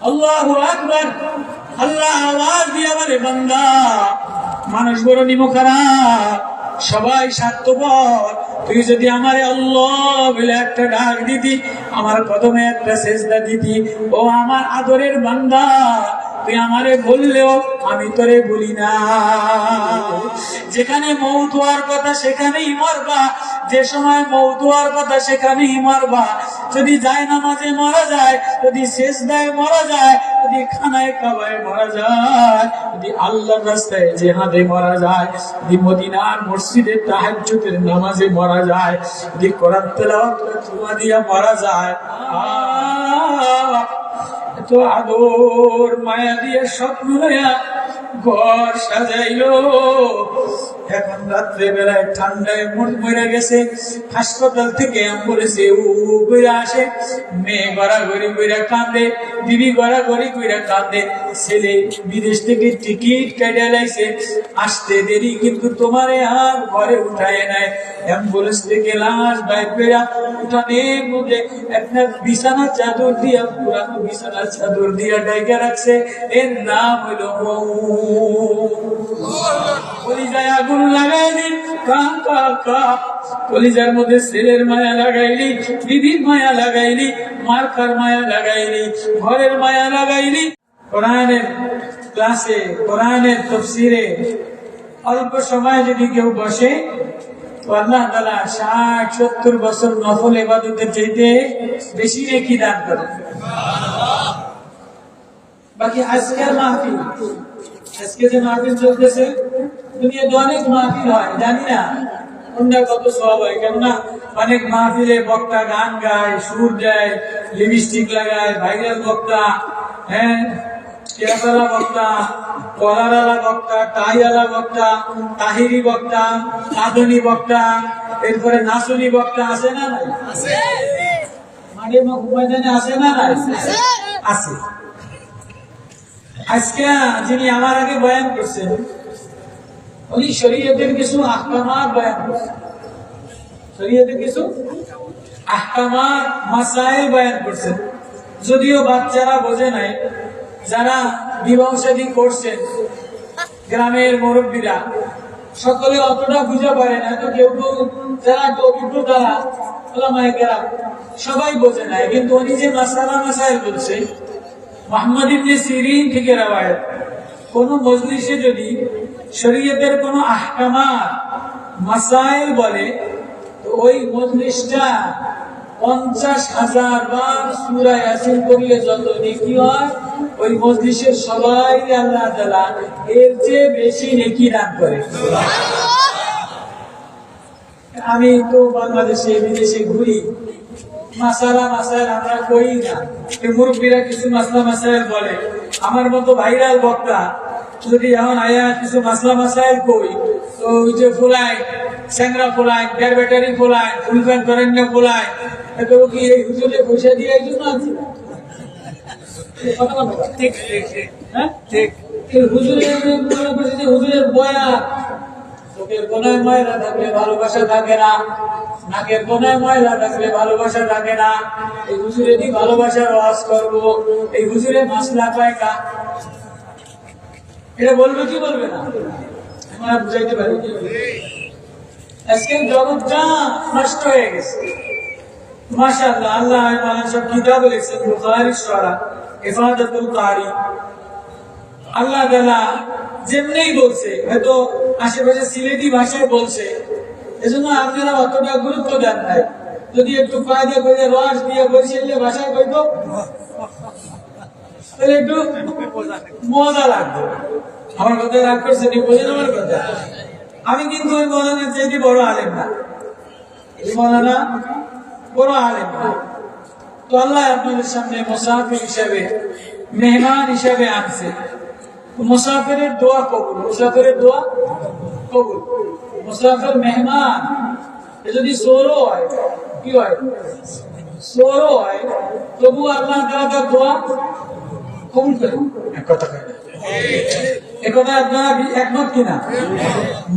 আল্লাহু আকবার। আল্লাহ আওয়াজ দিয়ে বলে, বান্দা, মানুষ বড় নিমখারাপ, সবাই স্বার্থপর। তুই যদি আমারে আল্লাহ বলে একটা ডাক দিতি, আমার কদমে একটা সেজদা দিতি, ও আমার আদরের বান্দা, তুই আমারে বললেও আমি তোরে বলি না। যেখানে মৌত হওয়ার কথা সেখানেই মরবা, যে সময় মৌত হওয়ার কথা সেখানেই মরবা। যদি যায় নামাজে মারা যায়, যদি সেজদায় মারা যায়, যদি খানায় কাবায় মারা যায়, যদি আল্লাহর রাস্তায় জিহাদে মারা যায়, যদি মদিনার মসজিদে তাহাজ্জুদের নামাজে মারা যায়, যদি কোরআন তেলাওয়াত করে তুমা দিয়া মারা যায়, এত আদর মায়া দিয়ে স্বপ্ন লইয়া ঘর সাজাইলো, এখন রাত্রে বেলায় ঠান্ডায় মন মরে গেছে, হাসপাতাল থেকে অ্যাম্বুলেন্সে করে আসে, মেয়ে গড়াগড়ি কইরা কাঁদে, বিবি গড়াগড়ি কইরা কাঁদে, ছেলে বিদেশ থেকে টিকিট কেটে লাইছে, আসতে দেরি, কিন্তু তোমারে আর ঘরে উঠায় নাই। অ্যাম্বুলেন্স থেকে লাশ বাইর কইরা উঠানের মধ্যে একটা বিছানার চাদর দিয়া, পুরানো বিছানার চাদর দিয়া ডাইকা রাখছে, এর নাম হইল মৌ। কলিজায় আগুন লাগাইলি, কলিজার মধ্যে ছেলের মায়া লাগাইলি, বিবির মায়া লাগাইলি, মার্কার মায়া লাগাইলি, ঘরের মায়া লাগাইলি। কোরআনের ক্লাসে, কোরআনের তাফসীরে অল্প সময় যদি কেউ বসে, তো আল্লাহ তাআলা 60-70 বছর নফল ইবাদতের চাইতে বেশি নেকি দান করেন। বাকি আজকের মাহফিল, আজকে যে মাহফিল চলতেছে, দুনিয়াতে অনেক মাহফিল হয়, জানি না কোনটা কত সওয়াব হয়। কেননা অনেক মাহফিলে বক্তা গান গায়, সুর দেয়, লিপস্টিক লাগায়, ভাইরাল বক্তা, হ্যাঁ, কেরালা বক্তা, কলারালা বক্তা, টাইওয়ালা বক্তা, তাহিরি বক্তা, আদনি বক্তা, এরপরে নাচনি বক্তা, আছে না নাই? মাঠে ময়দানে আছে না নাই? আছে। আজকে যিনি আমার আগে বয়ান করছেন, উনি শরীয়তের কিছু আহকামাত বয়ান করছেন, শরীয়তের কিছু আহকামাত, মাসাইল বয়ান করছেন। যদিও বাচ্চারা বোঝে নাই, যারা বিবাহ শাদী করছেন, গ্রামের মুরব্বীরা সকলে অতটা বুঝা পারে না, তো কেউ কেউ যারা একটু অভিজ্ঞ, তারা ওলামায়ে কেরাম সবাই বোঝে নাই। কিন্তু উনি যে মাসাইল বলছে, মুহাম্মদ ইবনে সিরিন থেকে রওয়ায়াত, কোন মজলিসে যদি শরীয়তের কোন আহকামাত, মাসাইল বলে, তো ওই মজলিসটা 50,000 বার সূরা ইয়াসিন পড়লে যত নেকি হয়, ওই মজলিসের সবাই আল্লাহ তাআলা এর চেয়ে বেশি নেকি দান করে। আমি তো বাংলাদেশে বিদেশে ঘুরি, মাসাইল আমরা কই না, মুরব্বীরা কিছু মাসাইল বলে, আমার মতো ভাইরাল বক্তা যদি এখন আয়া কিছু মাসাইল কই, তো ওই যে ফোলায় স্যাংরা ফোলায়, গ্যার ব্যাটারি ফোলায়, ফুল ফ্যান করেন না ফোলায়, তো কি এই হুজুরে পয়সা দিয়ে এই জন্য আছে? ঠিক ঠিক ঠিক, হ্যাঁ ঠিক। হুজুরের বয়া, চোখের কোনায় ময়লা থাকলে ভালোবাসা থাকে না, নাকের কোনায় ময়লা থাকলে ভালোবাসা থাকে না। এই হুজুরে দি ভালোবাসার ওয়াজ করবো, এই হুজুরে মাসলা পায় কা, এটা বলবে কি বলবে না? আমরা বুঝাইতে পারি। আজকে জগৎটা নষ্ট হয়ে গেছে। মাশাআল্লাহ, আল্লাহ সব কিতাব লিখছেন, বুখারী শরা, ইফাদাতুল কারি, আল্লাহ তাআলা যেমনি বলছে, হয়তো আশেপাশে সিলেটি ভাষায় বলছে, এজন্য আপনারা অতটা গুরুত্ব দেন নাই। যদি একটু ফায়দা করে রস দিয়ে বরিশালে ভাষায় কইতো, তাহলে একটু মজা লাগতো। আমার কথা রাগ করছে, বোঝেন আমার কথা? আমি কিন্তু ওই মৌলানার চাইতে বড় আলেম না, এই মৌলানা বড় আলেম না। তো আল্লাহ আপনাদের সামনে মুসাফির হিসাবে, মেহমান হিসাবে আনছে। মুসাফিরের দোয়া কবুল, মুসাফিরের দোয়া কবুল। মুসাফির মেহমান যদি সোরও হয়, কি হয়? সোরও হয়, তবু আল্লাহ তাআলা দোয়া কবুল করে। এক কথা কয়, একথা আপনারা একমত কিনা?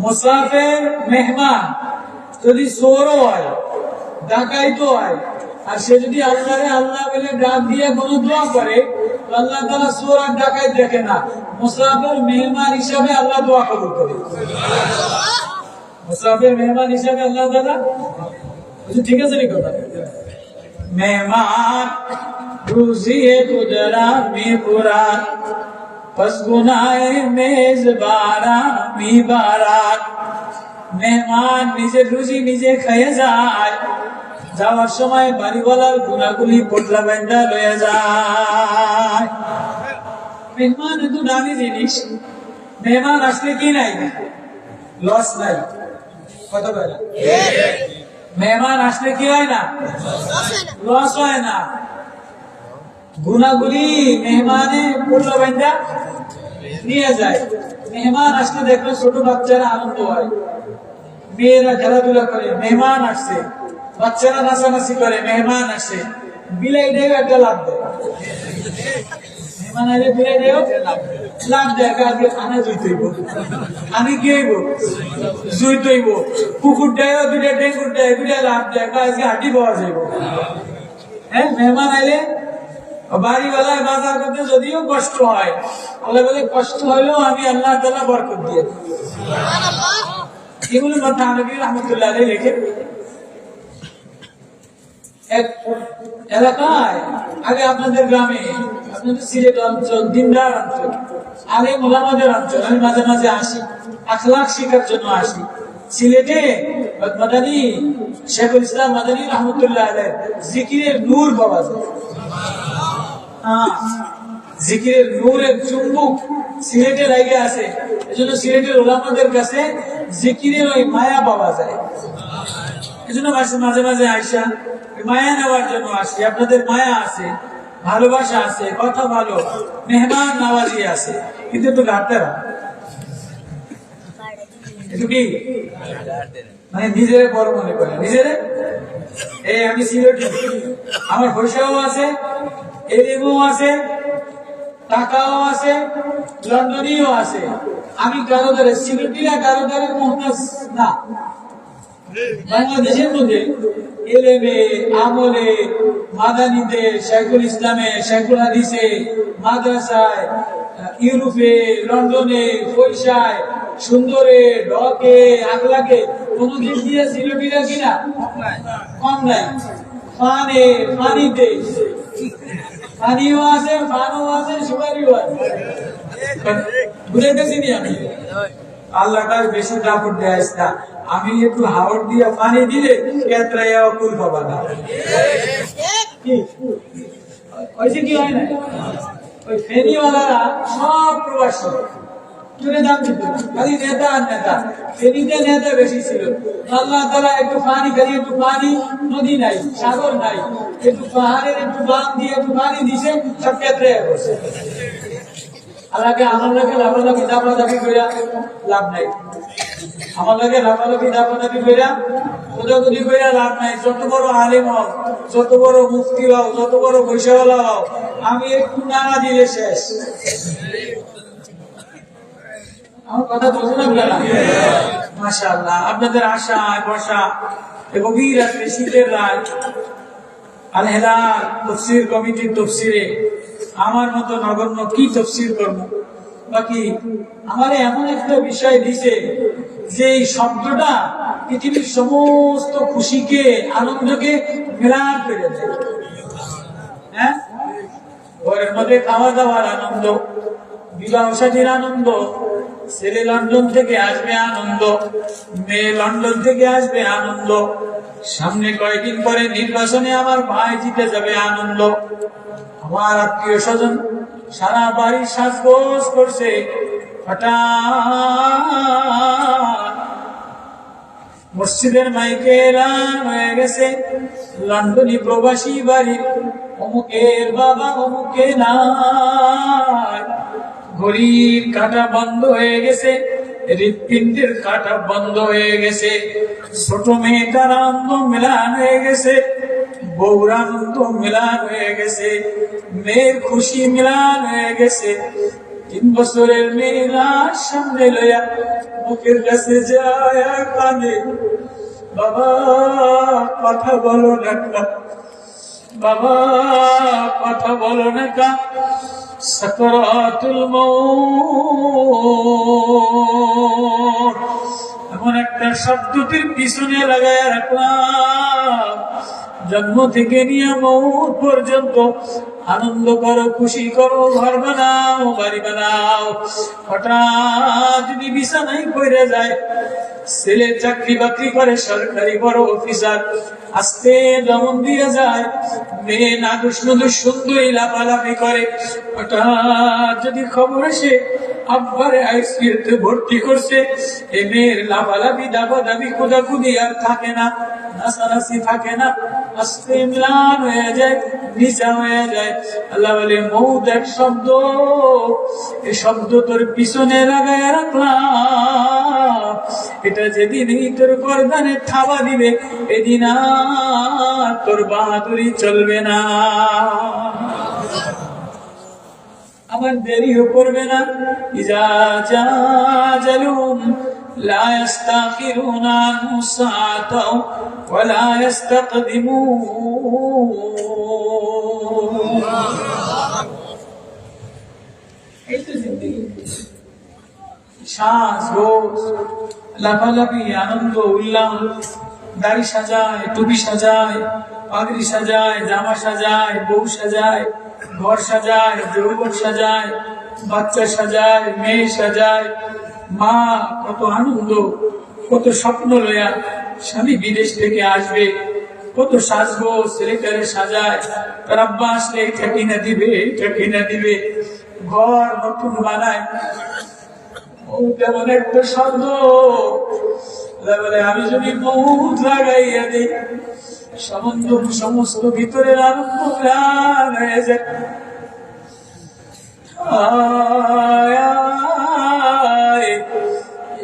মুসাফির মেহমান যদি সোরও হয়, ডাকাইতো হয়, আর সে যদি আল্লাহরে আল্লাহ বলে ডাক দিয়ে কোনো দোয়া করে, আল্লাহ তাআলা চোর আর ডাকাত দেখে না, মুসাফির মেহমান হিসাবে আল্লাহ দোয়া কবুল করে। মুসাফির মেহমান হিসাবে আল্লাহ তাআলা, ঠিক আছে নি কথা? মেহমান রুজিয়ে কুদরা মে পুরান, পস গুনায়ে মেজবারা মি বারাত। মেহমান নিজের রুজি নিজে খেয়ে যায়, যাওয়ার সময় বাড়িওয়ালার গুনাগুলি পোটলা বেঁধা লয়ে যায়। মেহমান এত দামি জিনিস, মেহমান আসলে কি নাই, লস নাই। কত বেলা মেহমান আসলে কি হয় না, লস হয় না। গুনাগুলি মেহমানে পোটলা বেঁধা নিয়ে যায়। মেহমান আসলে দেখলো ছোট বাচ্চারা আনন্দ হয়, মেয়েরা খেলাধুলা করে, মেহমান আসছে, বাচ্চারা নাচানাচি করে, মেহমান আসে। বিলাইটাও একটা লাভ দেয়, মেহমান আইলে বিলাইটাও লাভ দেয়। আজকে খানা জুই তৈব, আমি কি হইব, জুই তৈব। কুকুরটাও দুটা ডেঙ্গুর দেয়, দুটা লাভ দেয়, আজকে হাঁটি পাওয়া যাইব। হ্যাঁ, মেহমান আইলে বাড়িওয়ালায় বাজার করতে যদিও কষ্ট হয়, আল্লাহ বলে কষ্ট হলেও আমি আল্লাহ তাআলা বরকত দিয়ে। এগুলো থানভী রহমতুল্লাহ আলাইহি লিখে। এক এলাকায় আগে আপনাদের গ্রামে, আপনাদের সিলেট অঞ্চল, দিনদার অঞ্চল, আগে মোলামাদের অঞ্চল, আমি মাঝে মাঝে আসি, আখলাক শিখার জন্য আসি। সিলেটে মাদানী শেখুল ইসলাম মাদানী রহমতুল্লাহ আলাইহি জিকিরের নূর পাওয়া যায়। জিকিরের নূরের চুম্বক সিলেটে লাগে আছে, এজন্য সিলেটের ওলামাদের কাছে জিকিরের ওই মায়া পাওয়া যায়। এজন্য মাঝে মাঝে আইসা মায়া নেওয়ার জন্য আসি। আপনাদের মায়া আছে, ভালোবাসা আছে, কথা ভালো, মেহমান নওয়াজি আছে, কিন্তু একটু ঘাটতেরা, একটু কি মানে নিজেরে বড় মনে করে, নিজেরে। এই আমি সিলেট, আমার পয়সাও আছে, এলিমও আছে, টাকাও আছে, লন্ডনীও আছে। আমি কারো দ্বারে সিলেটিরা কারো দ্বারে মোহতাজ না। বাংলাদেশের মধ্যে এলেমে, আমলে, মাদানীতে, শেখুল ইসলামে, শেখুল হাদিসে, মাদ্রাসায়, ইউরোপে, লন্ডনে, পয়সায়, সুন্দরে, ঢকে, আখলাকে কোন দিক দিয়ে সিলেটিরা কিনা কম নাই। পানে, পানিতে পানিও আছে, পানও আছে, সুপারিও আছে। বুঝাইতেছি নি আমি? আল্লাহটার বেশি দাপট দেয় না। আমি একটু হাওড় দিয়ে পানি দিলে কেতরাইয়াও কুল পাবা না। ওইসে কি হয় না, ওই ফেরিওয়ালারা সব প্রবাসী, চলে দাম দিত খালি নেতা আর নেতা। ফেরিতে নেতা বেশি ছিল। আল্লাহ তাআলা একটু পানি খালি, একটু পানি, নদী নাই, সাগর নাই, একটু পাহাড়ের একটু বাঁধ দিয়ে একটু পানি দিছে, সব কেতরাইয়া করছে। আল্লাহকে আমার লাগে লাফালাফি দাপাদাপি করে লাভ নাই, আমার লাগে লাফালাফি দাপাদাপি করে খোঁজাখুঁজি করে লাভ নাই। যত বড় আলেম হও, যত বড় মুফতি হও, যত বড় বৈশাওয়ালা হও, আমি একটু নাড়া দিলে শেষ। আমার কথা বুঝুন আপনারা? মাশাআল্লাহ, আপনাদের আশা বসা গভীর রাত্রে, শীতের রাত, আল হেলাল তাফসীর কমিটির তফসিরে আমার মতো নগণ্য কি তফসির করবো। বাকি আমার এমন একটা বিষয় দিছে যে এই শব্দটা পৃথিবীর সমস্ত খুশিকে, আনন্দকে মিলান করে দেয়। হ্যাঁ, ঘরের মধ্যে খাওয়া দাওয়ার আনন্দ, বিবাহ সাথীর আনন্দ, ছেলে লন্ডন থেকে আসবে আনন্দ, মেয়ে লন্ডন থেকে আসবে আনন্দ, সামনে কয়েকদিন পরে নির্বাচনে আমার ভাই জিতে যাবে আনন্দ, আমার আত্মীয় স্বজন সারা বাড়ি সাজগোজ করছে। হঠাৎ মসজিদের মাইকে এলান হয়ে গেছে, লন্ডনী প্রবাসী বাড়ির অমুকের বাবা অমুকে নাই। ঘড়ির কাঁটা বন্ধ হয়ে গেছে, হৃৎপিণ্ডের কাঁটা বন্ধ হয়ে গেছে, ছোট মেয়েটার আনন্দ মিলান হয়ে গেছে, বউর আনন্দ মিলান হয়ে গেছে, মেয়ের খুশি মিলান হয়ে গেছে। 3 বছরের মেয়েরা সামনে লইয়া মুখের কাছে যায় কানে, বাবা কথা বলো না, বাবা কথা বলো না কা, সাকরাতুল মউত এমন একটা শব্দটির পিছনে লাগায় রাখলাম, জন্ম থেকে নিয়ে মৌত পর্যন্ত আনন্দ করো, খুশি করো, ঘর বানাও, বাড়ি বানাও। হঠাৎ যদি বিছানায় পড়ে যায়, ছেলে চাকরি বাকরি করে, সরকারি বড় অফিসার, আস্তে দমন দিয়ে যায়, মেয়ে নাদুস নদুস সুন্দরী লাফালাফি করে, হঠাৎ যদি খবর আসে আব্বারে আইসিইউতে ভর্তি করছে, এ মেয়ের লাফালাফি দাবাদাবি কুদাকুদি আর থাকে না, নাচানাচি থাকে না, আস্তে ম্লান হয়ে যায়, নিচা হয়ে যায়। আল্লাহ বলে মৌত এক শব্দ, এই শব্দ তোর পিছনে লাগায় রাখলাম, এটা যেদিন তোর গর্দানে থাবা দিবে, এদিন আর তোর বাহাদুরি চলবে না, আমার দেরিও করবে না। ইজা জাজালুম লা ইস্তাখিরুনা আনহু সাআতাও ওয়া লা ইস্তাকদিমুন। এই তো জিন্দেগি, শ্বাস গোস, লাফালাফি, আনন্দ উল্লাস, দাড়ি সাজায়, টুপি সাজায়, পাগড়ি সাজায়, জামা সাজায়, বউ সাজায়, ঘর সাজায়, যৌবন সাজায়, বাচ্চা সাজায়, মেয়ে সাজায়, মা কত আনন্দ, কত স্বপ্ন লয়া স্বামী বিদেশ থেকে আসবে, কত সাজবো, ছেলেটারে সাজায়, তার আব্বা আসলে এটা কিনা দিবে, এটা কিনা দিবে, ঘর নতুন বানায়। তেমন একটা শব্দ, আমি যদি মৌত লাগাইয়া দিই, সমস্ত ভিতরের আনন্দ ম্লান হয়ে যায়।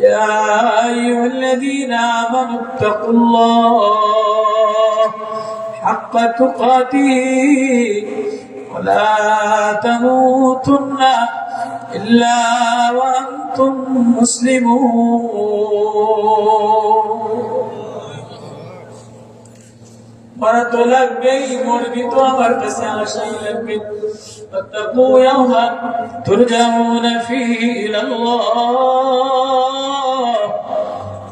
يا أيها الذين آمنوا اتقوا الله حق تقاته ولا تموتن إلا وأنتم مسلمون। মরা তো লাগবেই, মরবি তো আমার কাছে আসাই লাগবে। ফাত্তাকু ইয়াওমান তুরজাউনা ফীহি ইলাল্লাহ,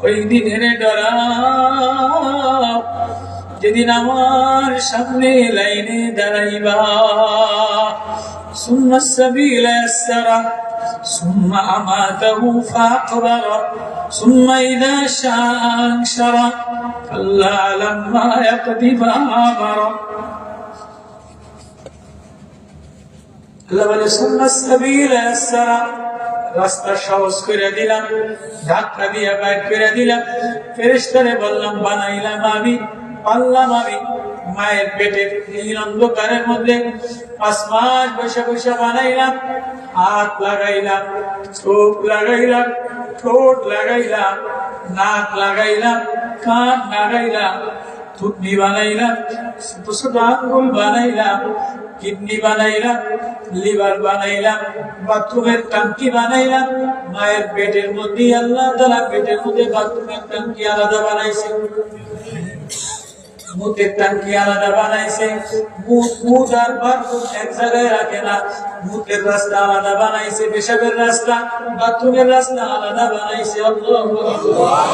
ওই দিনের ডরাও যেদিন আমার সামনে লাইনে দাঁড়াইবা। সুম্মা সাবিলা ইয়াসসারা সুম্মা আমাতাহু ফাআকবারা সুম্মা ইযা শাআ আনশারা কাল্লা লাম্মা ইয়াকদি মা আমারা। আল্লাহ বলে সুম্মা সাবিলা ইয়াসসারা, রাস্তা সহজ করে দিলাম, ধাক্কা দিয়ে বাইর করে দিলাম। ফেরেশতারে বললাম বানাইলাম আমি, পারলাম আমি, মায়ের পেটে এই অন্ধকারের মধ্যে 5 মাস বসে বসে বানাইলাম। হাত লাগাইলাম, চোখ লাগাইলাম, ঠোঁট লাগাইলাম, নাক লাগাইলাম, কান লাগাইলাম, থুতনি বানাইলাম, ছোট ছোট আঙ্গুল বানাইলাম, কিডনি বানাইলাম, লিভার বানাইলাম, বাথরুমের টাঙ্কি বানাইলাম। মায়ের পেটের মধ্যে আল্লাহ তাআলা পেটের মধ্যে বাথরুমের টাঙ্কি আলাদা বানাইছে, মুতের টাঙ্কি আলাদা বানাইছে। মুত আর বাথরুম এক জায়গায় রাখে না, মুতের রাস্তা আলাদা বানাইছে, পেশাবের রাস্তা, বাথরুমের রাস্তা আলাদা বানাইছে, আল্লাহু আকবার।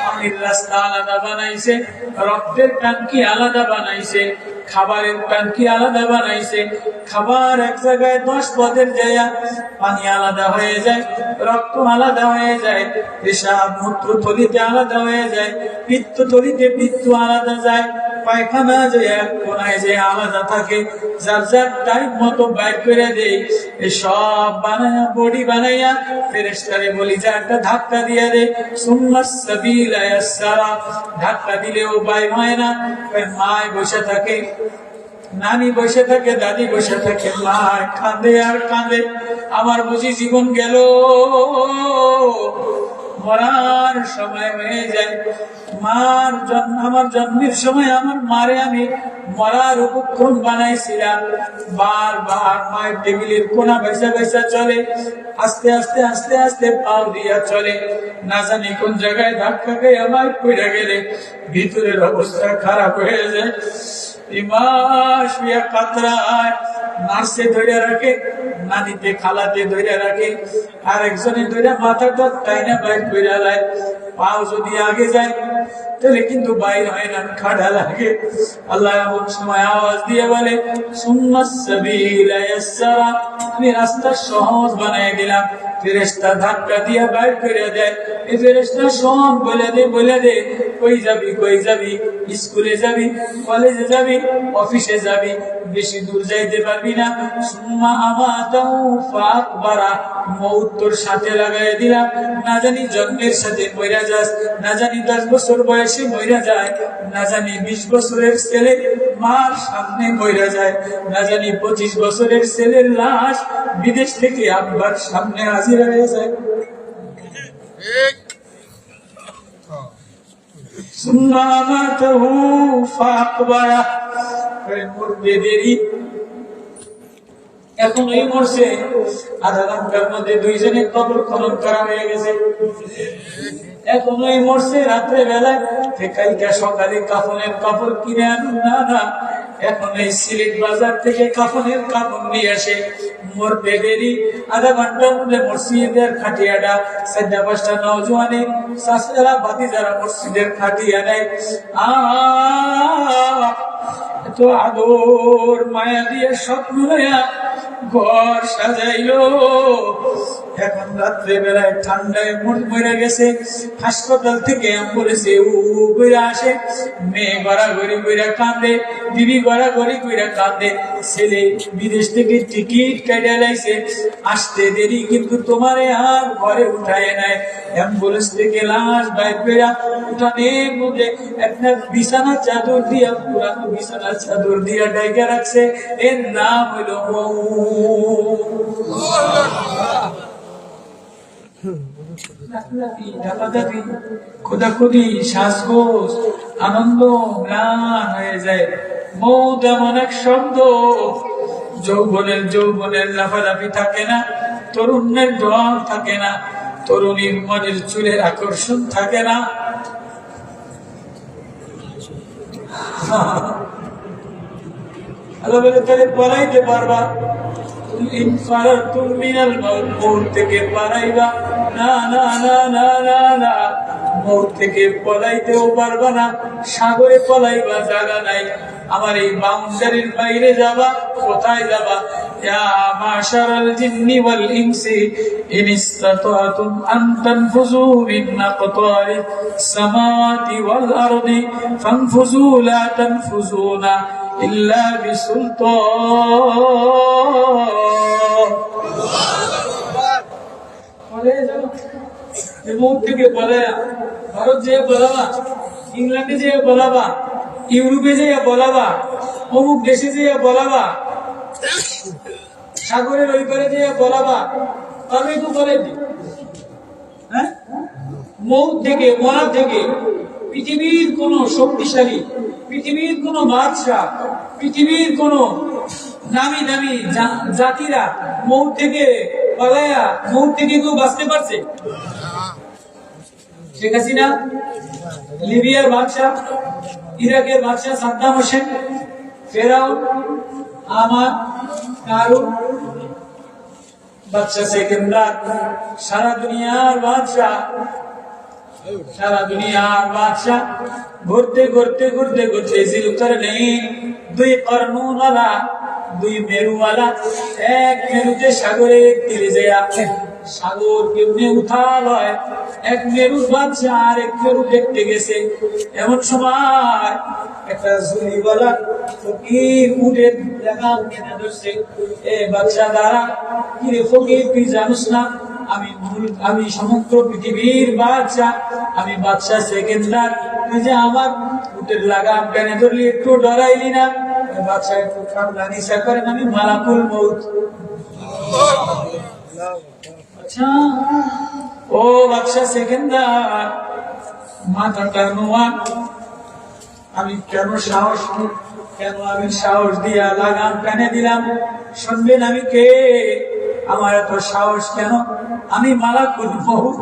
পানির রাস্তা আলাদা বানাইছে, রক্তের টাঙ্কি আলাদা বানাইছে, খাবারের টাঙ্কি আলাদা বানাইছে। খাবার এক জায়গায় 10 পদের জায়গা, পানি আলাদা হয়ে যায়, রক্ত আলাদা হয়ে যায়, পেশাব মূত্র থলিতে আলাদা হয়ে যায়, পিত্ত থলিতে পিত্ত আলাদা যায়, পায়খানা যে এক কোনায় যে আলাদা থাকে, যার যার টাইম মতো বাইর করে দেয়। সব বানায়া বডি বানাইয়া ফেরেশতারে বলি যে একটা ধাক্কা দিয়ে দে, সুম্মাস সাবিলা ইয়াসসারা, ধাক্কা দিলেও বাইর হয় না। মায় বসে থাকে, নানি বসে থাকে, দাদি বসে থাকে, মা কাঁদে আর কাঁদে, আমার বুঝি জীবন গেল, মরার সময় হয়ে যায়। মার জন্ম, আমার জন্মের সময় আমার মারে আমি মরার উপক্রম বানাইছিলাম। বারবার মায়ের টেবিলের কোনা বেসা বেসা চলে, আস্তে আস্তে আস্তে আস্তে পাও দিয়া চলে, না জানি কোন জায়গায় ধাক্কা খেয়ে আমার পড়ে গেলে ভিতরের অবস্থা খারাপ হয়ে যায়। মা শুয়ে কাতরায়, নার্সে ধরে রাখে, নানিতে খালাতে ধরে রাখে, আর একজনে ধরে মাথাটা টাইনা বাইর করে লায়। পাও যদি আগে যায় তাহলে কিন্তু বাইর হয় না, খাড়া লাগে। আল্লাহ এমন সময় আওয়াজ দিয়ে বলে, সুম্মাস সাবিলা ইয়াসসারা, আমি রাস্তা সহজ বানাই দিলাম। ফেরেশতা ধাক্কা দিয়ে বাইর করে দেয়। এই ফেরেশতা সব বলে দে, কই যাবি, স্কুলে যাবি, কলেজে যাবি, অফিসে যাবি, বেশি দূর যাইতে পারবি না। সুম্মা আমাতাহু ফাকবারা, মউত তোর সাথে লাগাই দিলাম। না জানি জন্মের সাথে মইরা যাস, না জানি 10 বছর বয়সে মইরা যায়, না জানি 20 বছরের ছেলে মার সামনে মইরা যায়, না জানি 25 বছরের ছেলের লাশ বিদেশ থেকে আব্বার সামনে হাজির হয়ে যায়। সুম্মা আমাতাহু ফাকবারা, মরবে দেরি, এখন এই মরছে, আধা ঘন্টার মধ্যে 2 জনের কবর খনন করা হয়ে গেছে। এখন ওই মরছে রাত্রে বেলায়, কালকে সকালে কাফনের কাপড় কিনে আনুন না, এখন এই সিলেট বাজার থেকে কাফনের কাপড় নিয়ে আসে। মরবে দেরি, আধা ঘন্টার মধ্যে মসজিদের খাটিয়াটা 4-5টা নওজোয়ানে শাশুড়া বাতি যারা মসজিদের খাটিয়া নেয়, তো আদর মায়া দিয়ে স্বপ্ন ঘর সাজাইলো। এখন রাত্রে বেলায় ঠান্ডায় মরে গেছে, হাসপাতাল থেকে অ্যাম্বুলেন্সে করে আসে, মেয়ে গড়াগড়ি কইরা কান্দে, বিবি গড়াগড়ি কইরা কান্দে, ছেলে বিদেশ থেকে টিকিট কেটে লাইছে, আসতে দেরি কিন্তু তোমারে আর ঘরে উঠায় নাই। অ্যাম্বুলেন্স থেকে লাশ বাইর কইরা উঠানের মধ্যে একটা বিছানার চাদর দিয়া, পুরানো বিছানার চাদর দিয়া ডাইকা রাখছে, এর নাম হইল খোদাখুদি, শ্বাসঘোষ, আনন্দ ম্লান হয়ে যায়। মৌত এমন এক শব্দ, যৌবনের লাফালাফি থাকে না, তরুণের ঢল থাকে না, তরুণীর মনের চুলের আকর্ষণ থাকে না। আল্লাহ বলে, তাহলে পলাইতে পারবা? মৌত থেকে পালাইবা না, মৌত থেকে পলাইতেও পারবা না, সাগরে পলাইবা জায়গা নাই। আমার এই বাউন্ডারির বাইরে যাবা, কোথায় যাবা? ইয়া মাশারাল জিন্নি ওয়াল ইনসি ইন ইসতাতাতুম আন তানফুযু মিন আকতারিস সামাওয়াতি ওয়াল আরদি ফানফুযু লা তানফুযুনা ইল্লা বিসুলতান। বলে যাও মৌত থেকে বলায়া, ভারত যেয়ে বলাবা, ইংল্যান্ডে যেয়ে বলাবা, ইউরোপে যেয়ে বলাবা, অমুক দেশে যেয়ে বলাবা, সাগরের ওই পারে যেয়ে বলাবা, তবে তো বলে দি। হ্যাঁ, মৌত থেকে, মরা থেকে পৃথিবীর কোন শক্তিশালী, পৃথিবীর কোন বাদশাহ, পৃথিবীর কোন নামি দামি জাতিরা মৌত থেকে পালায়া, মৌত থেকে কেউ বাঁচতে পারছে? শেখ হাসিনা, লিবিয়ার বাদশাহ, ইরাকের বাদশাহ সাদ্দাম হোসেন, ফেরাউন, আমার কারুন, বাদশাহ সেকেন্দার, সারা দুনিয়ার বাদশাহ, সারা দুনিয়ার বাদশাহ ঘুরতে ঘুরতে ঘুরতে ঘুরতে জিলকারনাইন, 2 কর্ণওয়ালা, 2 মেরুওয়ালা, এক মেরুতে সাগরে তীরে যায়। সাগর কেমনে উথাল হয়, এক মেরুর বাদশাহ আর এক মেরু দেখতে গেছে। এমন সময় একটা ঝুলিওয়ালা ফকির উটের লাগাম কেনা ধরছে। এ বাদশাহ দাঁড়া, কি রে ফকির, তুই জানিস না আমি সমগ্র পৃথিবীর বাদশাহ, আমি বাদশাহ সেকেন্দার, তুই যে আমার উটের লাগাম টেনে ধরলি, একটু ডরাইলি না? বাদশাহ একটু ঠান্ডা নিশা করেন, আমি মালাকুল মউত। আচ্ছা, ও বাদশাহ সেকেন্দার, মাথাটা নোয়ান, আমি আমি সাহস দিয়া লাগাম টেনে দিলাম, শুনবেন আমি কে? আমার এত সাহস কেন? আমি মালাকুল মউত।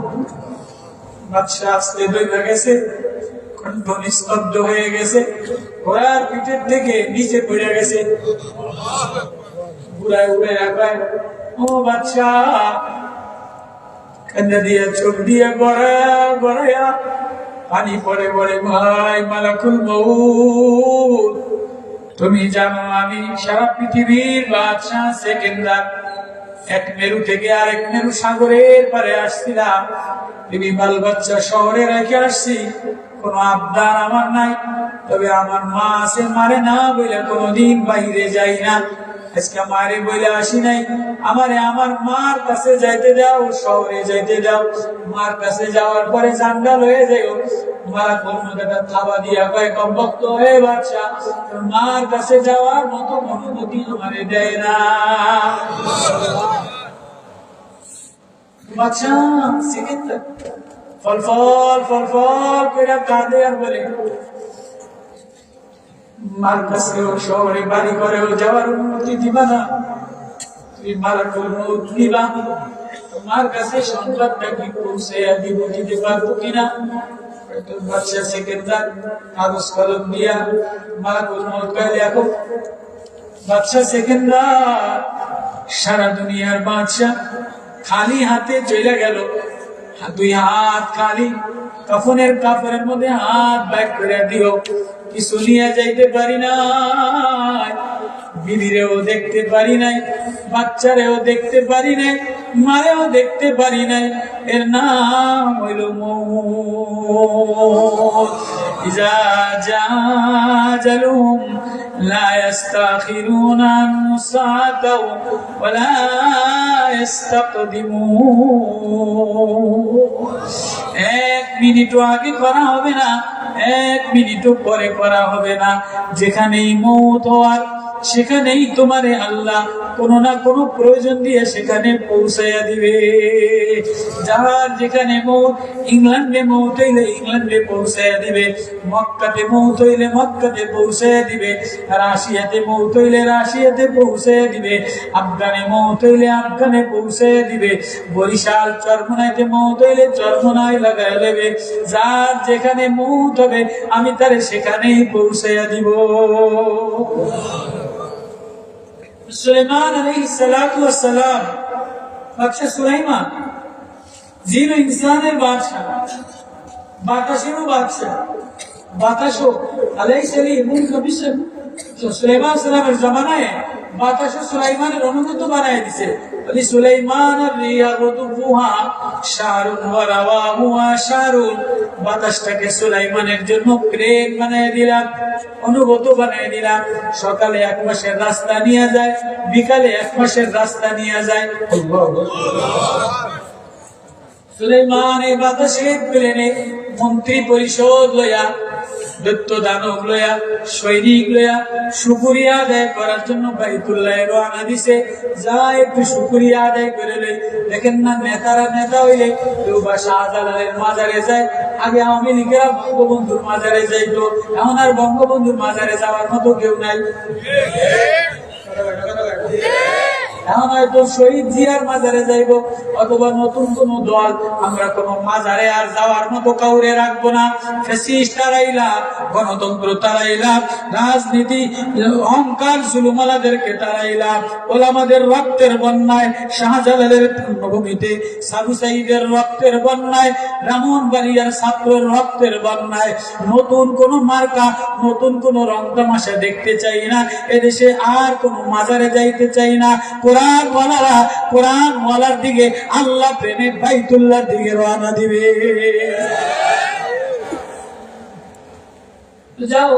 বাদশাহ আসতে দইবা গেছে, নিস্তব্ধ হয়ে গেছে, ঘোড়ার পিঠের থেকে নিচে পড়ে গেছে। ঘুরায় উড়ে রাখায়, ও বাচ্চা, কান্না দিয়ে চোখ দিয়ে গড়াইয়া পানি পড়ে বলে, ভাই মালাকুল মউত, তুমি জানো আমি সারা পৃথিবীর বাদশাহ সেকেন্দার, এক মেরু থেকে আরেক মেরু সাগরের পারে আসছিলাম, তুমি বাল বাচ্চা শহরে রেখে আসছি, কোন আবদার আমার নাই, তবে আমার মা আছে, মারে না বলে কোনদিন বাইরে যাই না। আজকে মারে বলে আসি নাই, আমারে আমার মার কাছে যাইতে দাও, শহরে যাইতে দাও। মার কাছে যাওয়ার পরে জান্ডাল হয়ে যাও, মারা কর্মটা থাবা দিয়া কয়, কমবক্ত হয়ে বাচ্চা, মার কাছে যাওয়ার মতো অনুমতি আমারে দেয় না। বাচ্চা সেকেন্দার ফল করে কাঁদে আর বলে, মার কাছেও শহরে বাড়ি করেও যাওয়ার অনুমতি দিবা না, তুমি মালাকুল মউত দিবা, তোমার কাছে সংবাদটা কি পৌঁছে দিব, দিতে পারবো কিনা? বাদশা সেকেন্দার কাগজ কলম দিয়া মালাকুল মউত কয়, দেখো বাদশা সেকেন্দার সারা দুনিয়ার বাদশা খালি হাতে চলে গেল, দুই হাত খালি, কাফনের কাপড়ের মধ্যে হাত ব্যাগ করে দিও, কিছু নিয়ে যাইতে পারি নাই, বিবিরেও দেখতে পারি নাই, বাচ্চারেও দেখতে পারি নাই, মারেও দেখতে পারি নাই, এর নাম হইল মউত। ইজা জাআজালুহুম লা ইস্তাখিরুনা সাআতাও ওয়া লা ইস্তাকদিমুন। এক মিনিটও আগে করা হবে না, এক মিনিটও পরে করা হবে না। যেখানেই মউত হওয়ার সেখানেই তোমারে আল্লাহ কোন না কোন প্রয়োজন দিয়ে সেখানে পৌঁছাইয়া দিবে। যার যেখানে মউত, ইংল্যান্ডে মউত হইলে ইংল্যান্ডে পৌঁছাইয়া দিবে, মক্কাতে মউত হইলে মক্কাতে পৌঁছাইয়া দিবে, রাশিয়াতে মউত হইলে রাশিয়াতে পৌঁছাইয়া দিবে, আফগানে মউত হইলে আফগানে পৌঁছাইয়া দিবে, বরিশাল চরমনাইতে মউত হইলে চরমনায় লাগাই দেবে। যার যেখানে মউত হবে আমি তারে সেখানেই পৌঁছাইয়া দিব। সুলাইমান আলাইহিস সালাতু ওয়াস সালাম, বাদশা সুলাইমান যিনি ইনসানের বাদশা, বাতাসেরও বাদশা, বাতাসও আলাইসালি মুলক মিশর। সুলাইমান সালামের জামানায় বাতাসও সুলাইমানের অনুগত বানায় দিছে। বলি সুলাইমান রিয়া গুদুহা শারুন ওয়া রাওয়াহুয়া শারুন, বাতাসটাকে সুলাইমানের জন্য প্রেম বানায় দিলাম, অনুগত বানায় দিলাম। সকালে 1 মাসের রাস্তা নিয়ে যায়, বিকালে 1 মাসের রাস্তা নিয়ে যায়। সুলাইমান এই বাতাসের প্লেনে মন্ত্রী পরিষদ লইয়া, দৈত্য দানব লইয়া, সৈনিক লইয়া শুকরিয়া আদায় করার জন্য বাইতুল্লাহে রওনা দিছে। যা একটু শুকরিয়া আদায় করে লই। দেখেন না নেতারা নেতা হইলে কেউ বা শাহজালালের মাজারে যায়, আগে আওয়ামী লীগেরা বঙ্গবন্ধুর মাজারে যাইতো, এখন আর বঙ্গবন্ধুর মাজারে যাওয়ার মতো কেউ নাই। এখন হয়তো শহীদ জিয়ার মাজারে যাইব, অথবা নতুন কোন দল, আমরা কোন মাজারে আর যাওয়ার মতো কাউরে রাখবো না। ফ্যাসিস্ট তারাইলাম, গণতন্ত্র তারাইলাম, রাজনীতি অহংকার জুলুমালাদেরকে তারাইলাম। ওলামাদের রক্তের বন্যায়, শাহজালালের পূর্ণভূমিতে সাবু সাইদের রক্তের বন্যায়, ব্রাহ্মণবাড়িয়ার ছাত্রের রক্তের বন্যায় নতুন কোন মার্কা, নতুন কোন রং তামাশা দেখতে চাই না। এদেশে আর কোন মাজারে যাইতে চাই না। কোরআন ওয়ালার দিকে, আল্লাহ প্রেমে বাইতুল্লাহর দিকে রওনা দিবে। যাও,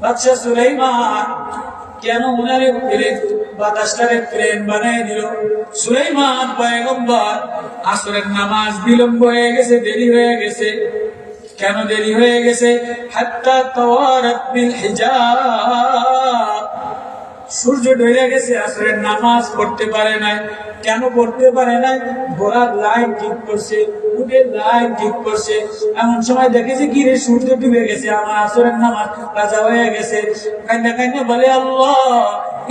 বাদশা সুলাইমান কেন উনারে বাতাসটারে প্লেন বানায় দিল? সুলাইমান পয়গম্বর, আসরের নামাজ বিলম্ব হয়ে গেছে, দেরি হয়ে গেছে। কেন দেরি হয়ে গেছে? হাত্তা তাওয়ারাত বিল হিজাব, সূর্য ডুবে গেছে, আসরের নামাজ পড়তে পারে নাই। কেন পড়তে পারে নাই? ঘোড়ার লাইন ঠিক করছে, উটের লাইন ঠিক করছে। এমন সময় দেখেছে কি রে, সূর্য ডুবে গেছে, আমার আসরের নামাজ কাজা হয়ে গেছে। কান্না কান্না বলে, আল্লাহ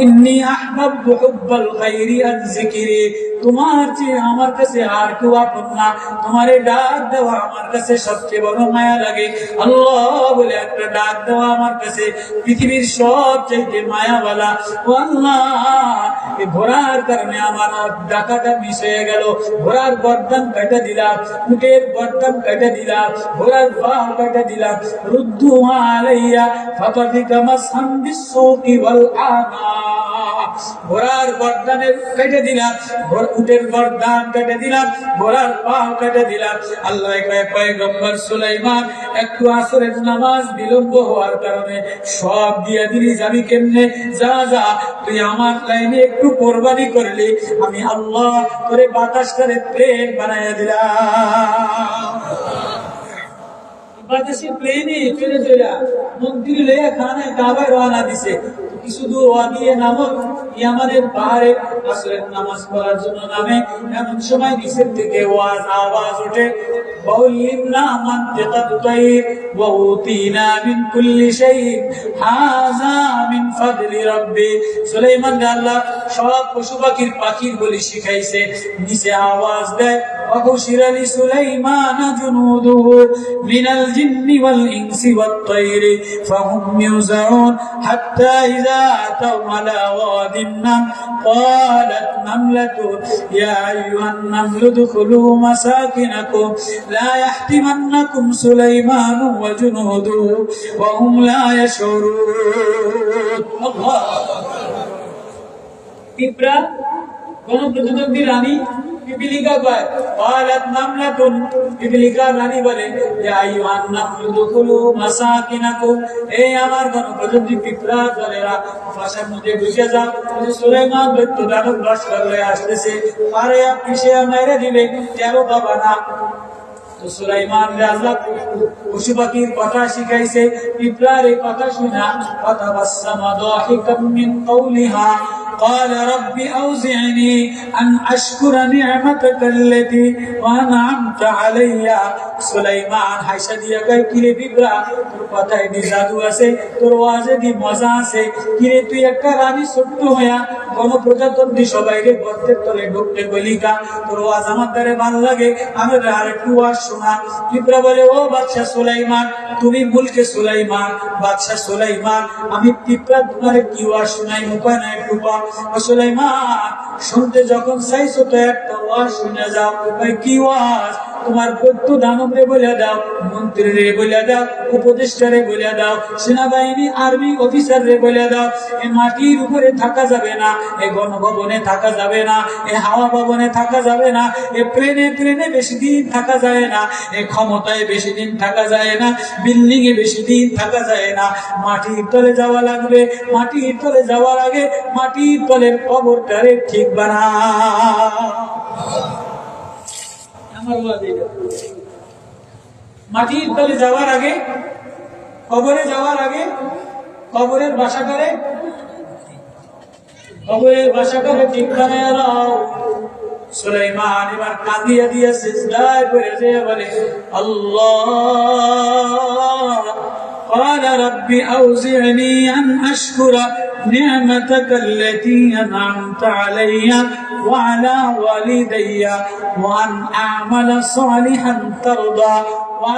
ইন্নী আহবাবতু হুব্বাল খায়রি আন যিকরি তোমার চেয়ে আমার কাছে আর কেউ আপন না, তোমারে ডাক দেওয়া আমার কাছে সবচেয়ে বড় মায়া লাগে। আল্লাহ বলে একটা ডাক দেওয়া আমার কাছে পৃথিবীর সবচেয়ে মায়াওয়ালা। ও আল্লাহ, এই ঘোড়ার কারণে আমার ডাকাটা মিস হয়ে গেল। ঘোড়ার গর্দান কেটে দিলাম, উটের গর্দান কেটে দিলাম, ঘোড়ার বাহ কেটে দিলাম। রুদ্দু আলাইয়া ফাতাবিকা মাসহাম বিসসুকি ওয়াল আনা। ঘোড়ার গর্দানের কেটে দিলাম, উটের গর্দান কেটে দিলাম, ঘোড়ার পাও কেটে দিলাম। আল্লাহ পয়গম্বর সুলাইমান একটু আসরের নামাজ বিলম্ব হওয়ার কারণে সব দিয়া দিলি, যাবি কেমনে? যা যা, তুই আমার লাইনে একটু কোরবানি করলি, আমি আল্লাহ তোরে বাতাসটারে প্লেন বানাইয়া দিলাম। বাতাসে প্লেনে চলে চলে মন্ত্রী লইয়া খানায় কাবায় রওনা দিছে। কিছু দূর ওয়াদিয়ে নামক ইয়ামানের পাহাড়ে আসরের নামাজ পড়ার জন্য নামে। এমন সময় নিচের থেকে আওয়াজ ওঠে, বাউলিনা মানতিকাত তাইর ওয়া উতিনা মিন কুল্লি শাইইন হাযা মিন ফাদলি রাব্বি। সুলাইমান আল্লাহ সব পশু পাখির বলি শিখাইছে। নিচে আওয়াজ দেয়, وحشر لسليمان جنوده من الجن والإنس والطير فهم يوزعون حتى إذا أتوا على واد النمل قالت نملة يا أيها النمل ادخلوا مساكنكم لا يحطمنكم سليمان وجنوده وهم لا يشعرون. الله. পিঁপড়া গণপ্রজাতন্ত্রী রানী পিপিলিকা কয়, قالت نملة, পিপিলিকা রানী বলে, ইয়া আইয়ুহান নামলু দুখুলু মাসাকিনাকুম, এই আমার গণপ্রজাতন্ত্রী পিঁপড়া দলেরা বাসার মধ্যে ঢুকে যাও। সুলাইমান দৈত্য দানব লস্কর হয়ে আসতেছে, পারে পিছে মেরে দিবে, কেন বাবা না। তো সুলাইমান আল্লাহ পশু পাখির কথা শিখাইছে। পিঁপড়ার এই কথা শুনা ফাতাবাসসামা দাহিকাম মিন কওলিহা قال رب أوزعني أن أشكر نعمتك التي وأنعمت علي. সুলাইমান হাসা দিয়া কয়, কিরে পিঁপড়া, তোর কথায় দি জাদু আছে, তোর ওয়াজে দি মজা আছে। কিরে তুই একটা রানী ছোট্ট হইয়া গণপ্রজাতন্ত্রী সবাইকে গর্তের তলে ঢুকতে গলিকা, তোর ওয়াজ আমার দ্বারে ভালো লাগে, আমার আর একটু ওয়াজ শোনা। পিঁপড়া বলে, ও বাদশা সুলাইমান, তুমি মুলকে সুলাইমান, বাদশা সুলাইমান, আমি পিঁপড়া তোমার কি ওয়াজ শোনাই, মুখা নাই একটু কম। সুলাইমান, শুনতে যখন চাইছো তো একটা ওয়াজ শুনে যাও। কি ওয়াজ? তোমার দৈত্য দানব রে বলে দাও, মন্ত্রী রে বলে দাও, উপদেষ্টা রে বলে দাও, সেনাবাহিনী আর্মি অফিসার রে বলে দাও, এই মাটির উপরে থাকা যাবে না, এই গণভবনে থাকা যাবে না, এই হাওয়া ভবনে থাকা যাবে না, এই প্লেনে বেশি দিন থাকা যায় না, এই ক্ষমতায় বেশি দিন থাকা যায় না, বিল্ডিং এ বেশি দিন থাকা যায় না, মাটির তলে যাওয়া লাগবে। মাটির তলে যাওয়ার আগে মাটির তলের কবরটারে ঠিক বানা। মাটির তলে যাওয়ার আগে, কবরে যাওয়ার আগে কবরের বাসাটারে ঠিক বানায় দাও। সুলাইমান এবার কাঁদিয়া দিয়া সিজদায় পড়ে যেয়ে বলে, আল্লাহ قال رب أوزعني أن أشكر نعمتك التي أنعمت علي وعلى والدي وأن أعمل صالحا ترضى.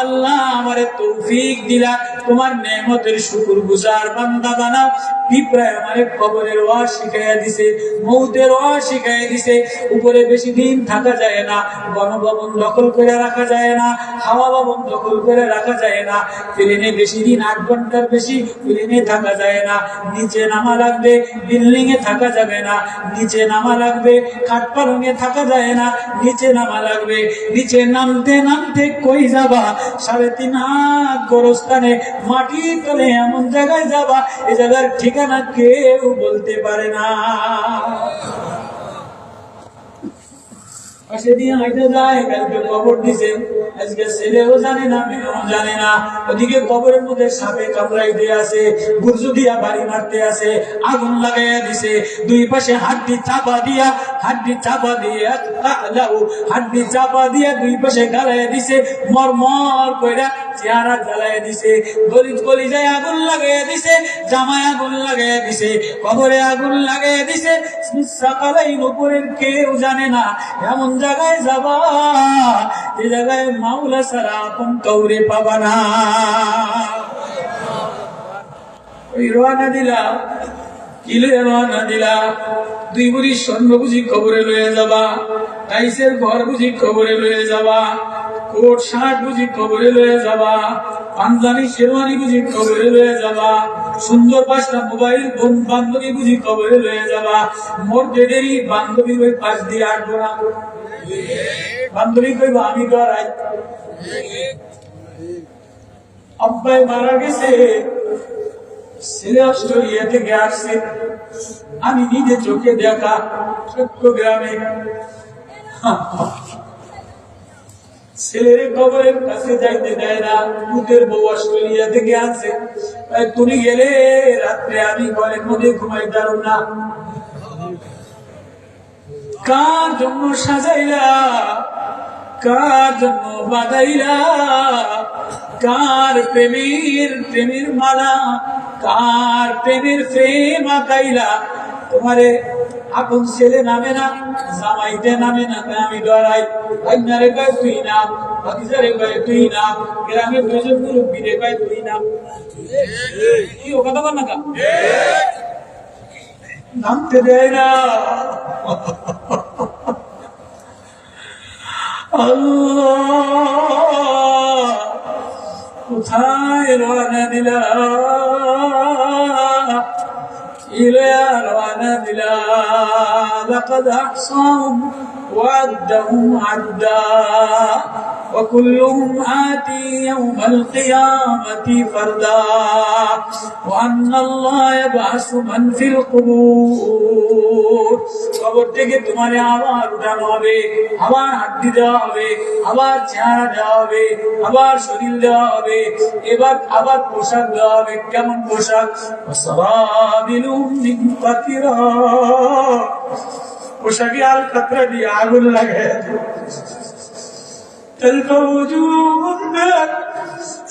আল্লাহ আমারে তৌফিক দিলা, তোমার নেয়ামতের শুকরগুজার বান্দা বানাও। পিঁপড়া আমারে কবরের ওয়াজ শিখাইয়া দিছে, মউতের ওয়াজ শিখাইয়া দিছে। উপরে বেশি দিন থাকা যায় না, গণভবন দখল করে রাখা যায় না, হাওয়া ভবন দখল করে রাখা যায় না, প্লেনে বেশি দিন 8 ঘন্টার বেশি প্লেনে থাকা যায় না, নিচে নামা লাগবে, বিল্ডিং এ থাকা যাবে না, নিচে নামা লাগবে, খাট পালঙে থাকা যায় না, নিচে নামা লাগবে। নিচে নামতে নামতে কই যাবা? 3.5 হাত গোরস্থানে মাটির তলে এমন জায়গায় যাবা, এ জায়গার ঠিকানা কেউ বলতে পারে না। সেদিন হাইটে যায়, কালকে কবর দিছে, আজকে ছেলেও জানে না, মেয়েও জানে না। ওদিকে কবরের মধ্যে সাপে কামড়াইতে আছে, গুরজু দিয়া বাড়ি মারতে আছে, আগুন লাগাইয়া দিছে, দুই পাশে হাড্ডি চাপা দিয়া হাড্ডি চাপা দিয়ে হাড্ডি চাপা দিয়ে দুই পাশে গালাইয়া দিছে, মরমর কইরা চেহারা জ্বালাইয়া দিছে, কলিজায় আগুন লাগাইয়া দিছে, জামায় আগুন লাগাইয়া দিছে, কবরে আগুন লাগাইয়া দিছে। সকালেই উপরের কেউ জানে না এমন জায়গায় যাবা যে জায়গায় মাওলা ছাড়া আপন কাউরে পাবা না। ওই রওনা দিলা, কিলে রওনা দিলা, দুই বুড়ি স্বর্ণ বুঝি খবরে লয়ে যাবা, টাইসের ঘর বুঝি খবরে লয়ে যাবা, কোট শার্ট বুঝি খবরে লয়ে যাবা, পাঞ্জাবি শেরওয়ানি বুঝি খবরে লয়ে যাবা, সুন্দর 5টা মোবাইল বান্ধবী বুঝি খবরে লয়ে যাবা। মর্দেদেরই বান্ধবীর ওই পাশ দিয়ে আটবো না, বান্ধবী কইবা আমি ডরাই। আব্বাই মারা গেছে, ছেলে অস্ট্রেলিয়া থেকে আসছে, আমি নিজে চোখে দেখা, চট্টগ্রামে ছেলের কবরের কাছে যাইতে দেয় না, পুতের বউ অস্ট্রেলিয়া থেকে আছে, তুমি গেলে রাত্রে আমি ঘরের মধ্যে ঘুমাই দাঁড়ো না। কার জন্য সাজাইলা, কার জন্য বাঁধাইলা, কার প্রেমের মালা, কার প্রেমের প্রেম আঁকাইলা। তোমারে আপন ছেলে নামে না, জামাইতে নামে না, আমি ডরাই। কন্যারে কয় তুই নাম, ভাতিজারে কয় তুই নাম, গ্রামের দুজন মুরব্বীরে কয় তুই নাম। কি ও কথা বল না, নামতে দেয় না। আল্লাহ কোথায় রওনা দিলা, ইলা রওনা দিলা। লাকাদ আহসাহুম ওয়া আদ্দাহুম আদ্দা ওয়া কুল্লুহুম আতি ইয়াওমাল কিয়ামাতি ফারদা ওয়া আন্নাল্লাহা ইয়াবআসু মান ফিল কুবুর। কবর থেকে তোমারে আবার উঠানো হবে, আবার হাড্ডি দেওয়া হবে, আবার চেহারা দেওয়া হবে, আবার শরীর দেওয়া হবে, এবার আবার পোশাক দেওয়া হবে। কেমন পোশাক? সারাবিলুম মিন কাতিরা, পোশাকে আল কাতরা দিয়ে আগুন লাগে।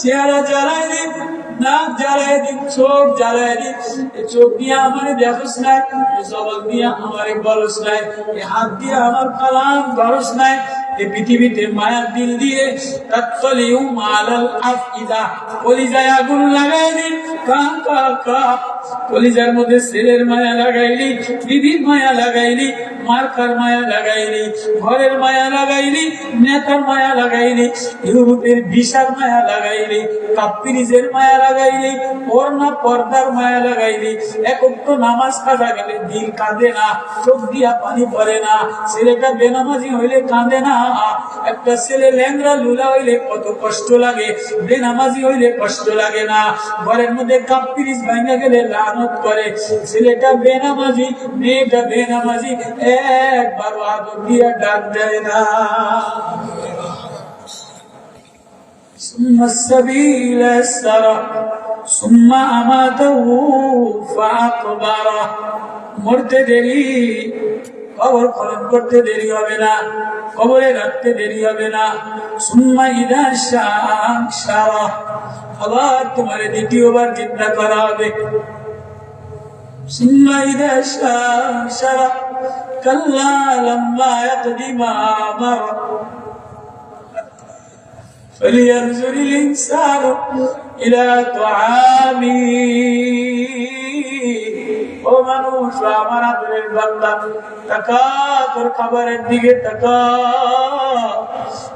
চেহারা জ্বালায় দিন, নাক জ্বালায় দিন, চোখ জ্বালায় দিন। চোখ দিয়ে আমার দেখোস নাই, জবান দিয়ে আমার বলস নাই, হাত দিয়ে আমার কালাম ধরস নাই। এই পৃথিবীতে মায়ার দিল দিয়ে কলিজায় আগুন লাগাই দিন, কলিজার মধ্যে ছেলের মায়া লাগাইলি, বিবির মায়া লাগাইলি, মার্কার মায়া লাগাইলি, ঘরের মায়া লাগাইলি, নেতার মায়া লাগাইলি, ইউরোপের ভিসার মায়া লাগাইলি, কাপ্পিরিজের মায়া লাগাইলি, পর্ণা পর্দার মায়া লাগাইলি। একত্র নামাজ কাজা গেলে দিল কাঁদে না, চোখ দিয়া পানি পড়ে না। ছেলেটা বেনামাজি হইলে কাঁদে না, একটা ছেলে ল্যাংরা লুলা হইলে কত কষ্ট লাগে, বেনামাজি হইলে কষ্ট লাগে না। ঘরের মধ্যে কাপ্পিরিজ ভাঙা গেলে লানত করে। ছেলেটা বেনামাজি, মেয়েটা বেনামাজি, একবার আদর দিয়া ডাক দেয় না। সুম্মা সাবিলা ইয়াসসারা সুম্মা আমাতাহু ফাআকবারা। মরতে দেরি, কবর খনন করতে দেরি হবে না, কবরে রাখতে দেরি হবে না। সুম্মা ইযা শাআরা, আবার তোমারে দ্বিতীয়বার জিন্দা করা হবে। সুম্মা ইযা শাআরা কাল্লা লাম্মা ইয়াকদি মা আমারা فلينظر الإنسان إلى طعامه। ও মানুষ, আমার আদরের বান্দা, তাকা তোর খাবারের দিকে তাকা।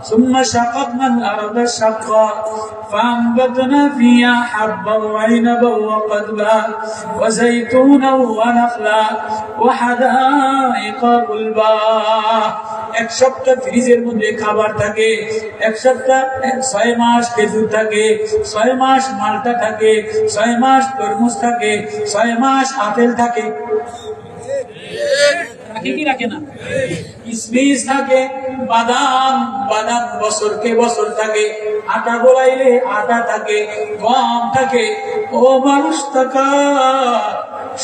ثم شققنا الأرض شقا فأنبتنا فيها حبا وعنبا وقضبا وزيتونا ونخلا وحدائق غلبا। এক সপ্তাহ ফ্রিজের মধ্যে খাবার থাকে, এক সপ্তাহ 6 মাস খেজুর থাকে, 6 মাস মালটা থাকে, 6 মাস তরমুজ থাকে, 6 মাস আপেল থাকে। কি রাখে না? কিশমিশ থাকে, বাদাম বছরকে বছর থাকে, আটা গোলাইলে আটা থাকে, গম থাকে। ও মানুষ, টাকা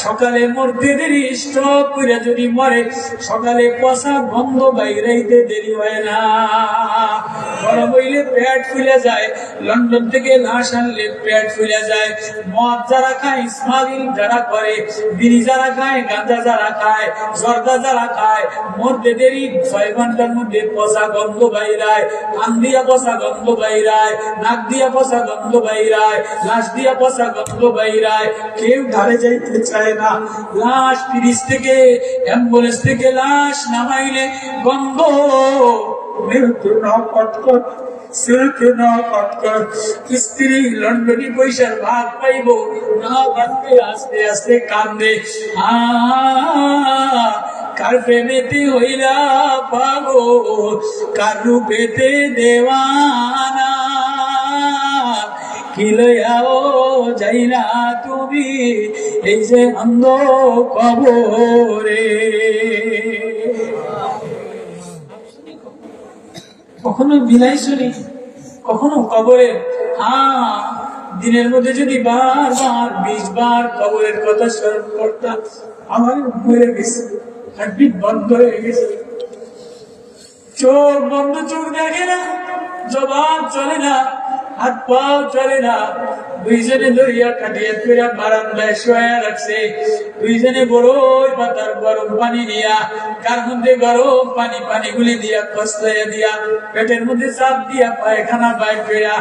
সকালে মরতে দেরি, স্টক করে যদি মরে সকালে পচা গন্ধ বাইরাইতে দেরি হয় না। গরম হইলে পেট ফুলে যায়, লন্ডন থেকে লাশ আনলে পেট ফুলে যায়। মদ যারা খায়, স্মাগলিং যারা করে, বিড়ি যারা খায়, গাঁজা যারা খায়, জর্দা যারা খায়, মধ্যে দেরি 6 ঘন্টার মধ্যে পচা গন্ধ বাইরায়, কান দিয়া পচা গন্ধ বাইরায়, নাক দিয়া পচা গন্ধ বাইরায়, লাশ দিয়া পচা গন্ধ বাইরায়। কেউ ধারে যাইতে চায় না। লাশ ফ্রিজ থেকে, অ্যাম্বুলেন্স থেকে লাশ নামাইলে গন্ধ, মৃত্যু না কটকট, সিল্কে না কটকট। স্ত্রী লন্ডনী পয়সার ভাগ পাইব না ভাবতে আস্তে আস্তে কান্দে। কার প্রেমেতে হইলা পাগল, কার রূপেতে দেওয়ানা, কি লইয়াও যাইলা তুমি এই যে অন্ধ কবরে। কখনো বিলাই শুনি, কখনো কবরে। দিনের মধ্যে যদি বারবার 20 বার কবরের কথা স্মরণ করতাম, আমার মরে গেছে, হার্টবিট বন্ধ হয়ে গেছে, চোখ বন্ধ, চোখ দেখে না, জবান চলে না, হাত পাও চলে না। দুইজনে দরিয়া কাটিয়ে ফেরা বারান্দায় শোয়া রাখছে। দুইজনে বড়ই পাতার গরম পানি দিয়া, কার মধ্যে গরম পানি, পানিগুলি দিয়া কষলাইয়া দিয়া, পেটের মধ্যে চাপ দিয়া পায়খানা বাইর ফেরা।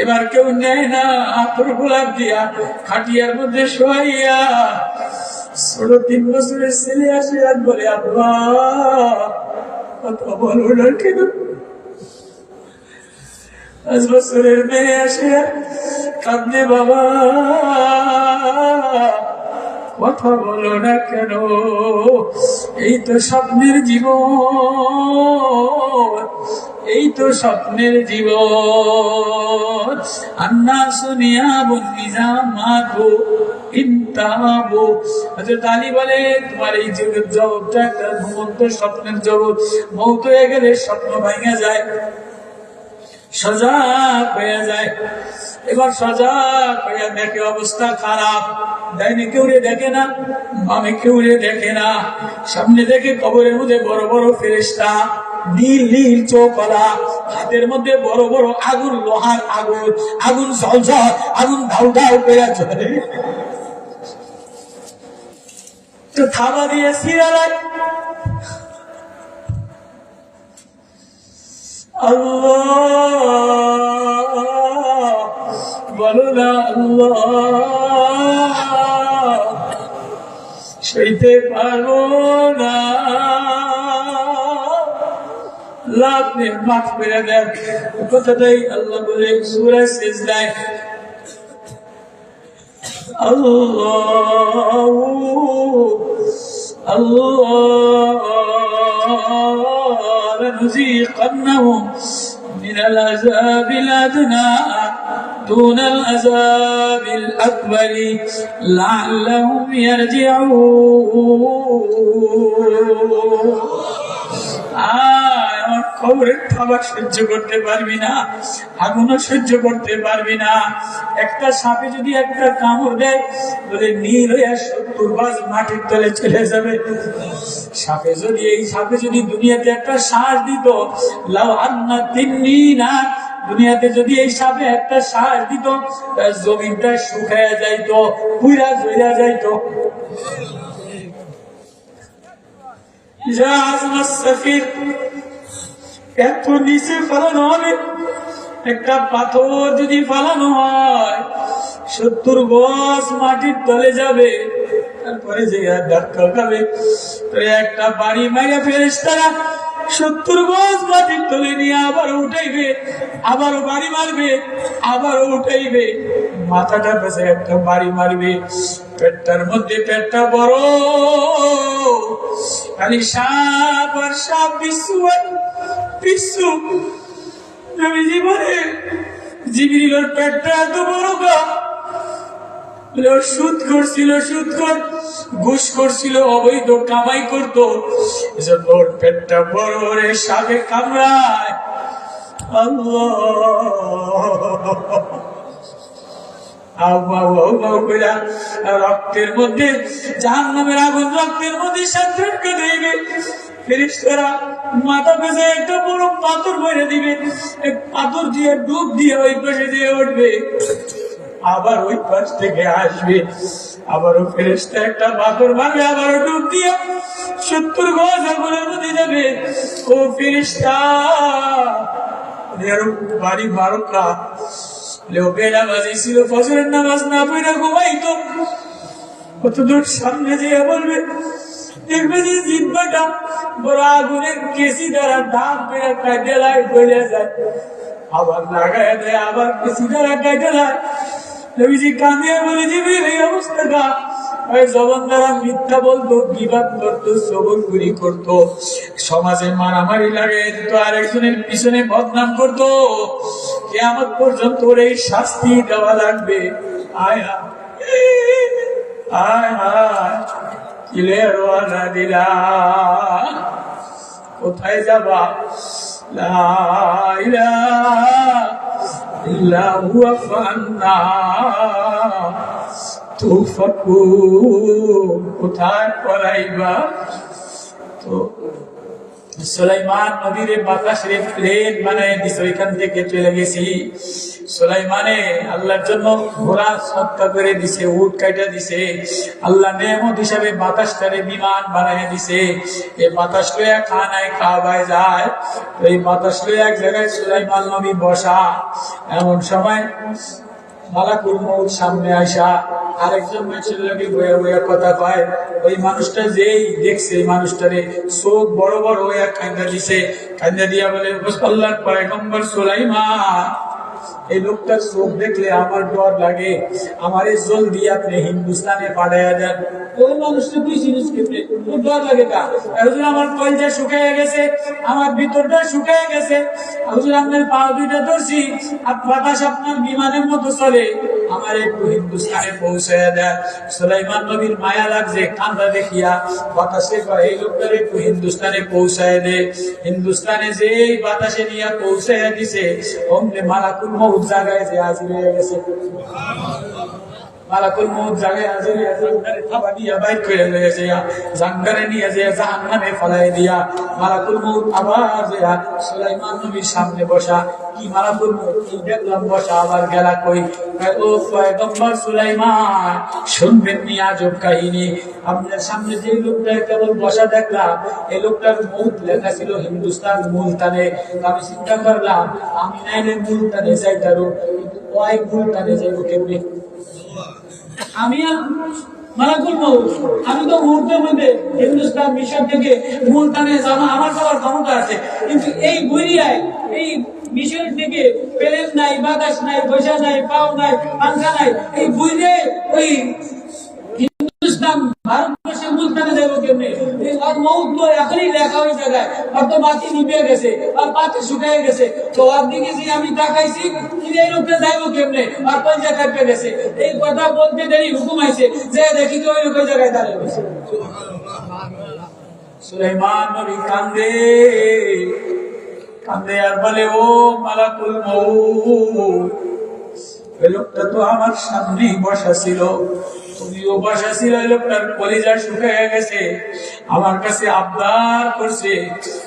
এবার কেউ নেয় না, আতর গোলাপ দিয়া খাটিয়ার মধ্যে শোয়াইয়া। ছোট 3 বছরের ছেলে আসে আর বলে, আব্বা কথা বলো না কেন? 5 বছরের মেয়ে আসে কাঁদে, বাবা কথা বলো না কেন? এই তো স্বপ্নের জীবন, এই তো স্বপ্নের জীবন। আন্না শুনিয়া বন্দিজা মাগো ইন্তাবো। হযরত আলী বলে, তোমার এই জগৎটা একটা ঘুমন্ত স্বপ্নের জগৎ। মৌত হয়ে গেলে স্বপ্ন ভাঙা যায়, সজাগ হয়ে যায়। এবার সজাগ হয়ে দেখে অবস্থা খারাপ, ডাইনে কেউ দেখে না, বামে কেউ দেখে না। সামনে দেখে কবরের মধ্যে বড় বড় ফেরেশতা, নীল নীল চোখলা, হাতের মধ্যে বড় বড় আগুন, লোহার আগুন, আগুন ঝলঝল, আগুন ধাউ ধাউ করে চলে। তো থাবা দিয়ে সিরালায় আল্লাহ বলো না, আল্লাহ সইতে পারো না। লাভ নেই, মাফ করে দেন। কথাটাই আল্লাহ বলে সূরা সিজদায়, আল্লাহ আল্লাহ لنذيقنهم من العذاب الأدنى دون العذاب الأكبر لعلهم يرجعون। আমার কবরের খাবার সহ্য করতে পারবি না, আগুনও সহ্য করতে পারবি না। একটা সাপে যদি একটা কামড় দেয়, বলে নীল হয়ে 70 গজ মাটির তলে চলে যাবে। এই সাপে যদি দুনিয়াতে একটা শ্বাস দিত, লাউ আন্না তিন্নিনা, দুনিয়াতে যদি এই সাপে একটা শ্বাস দিত, জমিনটা শুকায়া যাইতো, পুইরা জ্বলা যাইতো। এত নিচে ফেলানো হবে, একটা পাথর যদি ফেলানো হয় 70 গজ মাটির তলে যাবে, তারপরে যে ধাক্কা খাবে। তো একটা বাড়ি মাইরা ফেরেশতারা 70 গজ মাটির তলে নিয়ে আবার উঠাইবে, আবারও বাড়ি মারবে, আবারও উঠাইবে, মাথাটা পেছে একটা বাড়ি মারবে। পেটটার মধ্যে পেটটা বড়, খালি সাপ আর সাপ, পিছু পিছু। নবীজি বলে, জিবরিলের পেটটা এত বড় গা, সুদ করছিল, সুদ কর, ঘুষ করছিল, অবৈধ কামাই করতো, এজন্য ওর পেটটা বড়, রে সাপে কামড়ায়। আল্লাহ রক্তের মধ্যে জাহান্নামের আগুন রক্তের মধ্যে সাঁতরে দিবে। ফেরেশতারা মাথা পেছে একটা বড় পাথর ভরে দিবে, এক পাথর দিয়ে ডুব দিয়ে ওই পাশে দিয়ে উঠবে, আবার ওই পাশ থেকে আসবে, আবারও ফেরেশতা একটা পাথর মারবে, আবারও ডুব দিয়ে 70 গজ আগুনের মধ্যে যাবে। ও ফেরেশতা বাড়ি বারোকা নামাজি ছিল, ফজরের নামাজ না পড়ে ঘুমাইতো, কত দূর সামনে যেয়ে বলবে, দেখবে যে জিব্বাটা বড় আগুনের কেসি দ্বারা ডাব বেড়া কাটে লাই বলে যায়, আবার লাগায় দেয়, আবার কেসি দ্বারা কাটে লাই। নবীজি কাঁদিয়ে বলে দিবি এই অবস্থাটা, ওই জবান দ্বারা মিথ্যা বলতো, গীবাত করতো, চগলখুরি করতো, সমাজে মারামারি লাগাই দিত, আরেকজনের পিছনে বদনাম করতো, কিয়ামত পর্যন্ত ওর এই শাস্তি দেওয়া লাগবে। আয় আয় আয় কিলের ওয়াদা দিলা, কোথায় যাবা? লা ইলাহা ইল্লা হুয়া ফান্না তুফাকুন, কোথায় পড়াইবা? তো সুলাইমান নবীর বাতাসে প্লেন বানায় দিছে, ওইখান থেকে চলে গেছি। সুলাইমানে আল্লাহর জন্য ঘোড়া সৎকা করে দিছে, উট কাটা দিছে, আল্লাহ নেয়ামত হিসাবে বাতাসটারে বিমান বানায় দিছে। এই বাতাস লইয়া খানায় খাওয়ায় যায়, এই বাতাস লইয়া এক জায়গায় সুলাইমান নবী বসা, এমন সময় মালাকুল মউত সামনে আসা, আরেকজন মানুষের লাগে বয়া বয়া কথা কয়। ওই মানুষটা যেই দেখছে এই মানুষটারে চোখ বড় বড় হইয়া কান্দা দিছে, কান্দা দিয়া বলে, আল্লাহর পয়গম্বর সুলাইমান, এই লোকটার চোখ দেখলে আমার ডর লাগে, আমার জলদি আপনি হিন্দুস্তানে পাঠাইয়া দেন। ওই মানুষটা তুই চিনিস কেমনে, তোর ডর লাগে কা? হুজুর আমার কলজা শুকাইয়া গেছে, আমার ভিতরটা শুকাইয়া গেছে, হুজুর আপনার পা দুইটা ধরছি, আর বাতাস আপনার বিমানের মতো চলে, আমার একটু হিন্দুস্তানে পৌঁছাইয়া দেন। সুলাইমান নবীর মায়া লাগছে, কান্দা দেখিয়া বাতাসে এই লোকটার একটু হিন্দুস্তানে পৌঁছায় দে। হিন্দুস্তানে যে বাতাসে নিয়ে পৌঁছাইয়া দিছে, অমনি মালাকুল মউত জায়গায় যে হাজির হয়ে গেছে। মালাকুল মউত জায়গায় হাজির হয়ে জাঙ্গারে থাবা দিয়া বাইর করে লয়েছে, জাঙ্গারে নিয়ে যে জাহান্নামে ফেলাই দিয়া মালাকুল মউত আবার যে সুলাইমান নবীর সামনে বসা। কি মালাকুল মউত কি দেখলাম বসা, আবার গেলা কই? ও পয়গম্বর সুলাইমান, শুনবেন নি আজব কাহিনী। আপনার সামনে যে লোকটা কেবল বসা দেখলাম, এই লোকটার মউত লেখা ছিল হিন্দুস্তান মুলতানে। আমি চিন্তা করলাম আমি নাইলে মুলতানে যাইতারো, কিন্তু ওই মুলতানে যাইব কেমনে? আমি মালাকুল মউত, আমি তো মুহূর্তের মধ্যে হিন্দুস্তান মিশর থেকে মুলতানে যাওয়া আমার যাওয়ার ক্ষমতা আছে, কিন্তু এই বুড়িয়ায় এই মিশর থেকে প্লেন নাই, বাতাস নাই, বৈশা নাই, পাও নাই, পাঙ্খা নাই, এই বুড়ে ওই হিন্দুস্তান ভারতবর্ষে মুলতানে যাবো কেমনে? আর মউত তো এখনই লেখা ওই জায়গায়, আর তো বাতি নিভে গেছে, আর পাতি শুকিয়ে গেছে, তো আপদিকে যে আমি তাকাইছি এই লোকটা যাইবো কেমনে, আর পঞ্চা কাটতে গেছে। এই কথা বলতে দেরি হুকুম আইছে, যে দেখি তো ওই লোকের জায়গায় দাঁড়িয়ে গেছে। সুলাইমান নবী কান্দে কান্দে আর বলে, ও মালাকুল মউত, এই লোকটা তো আমার সামনেই বসা ছিল, তুমিও বসা ছিল, এই লোকটার কলিজা শুকিয়ে গেছে, আমার কাছে আবদার করছে,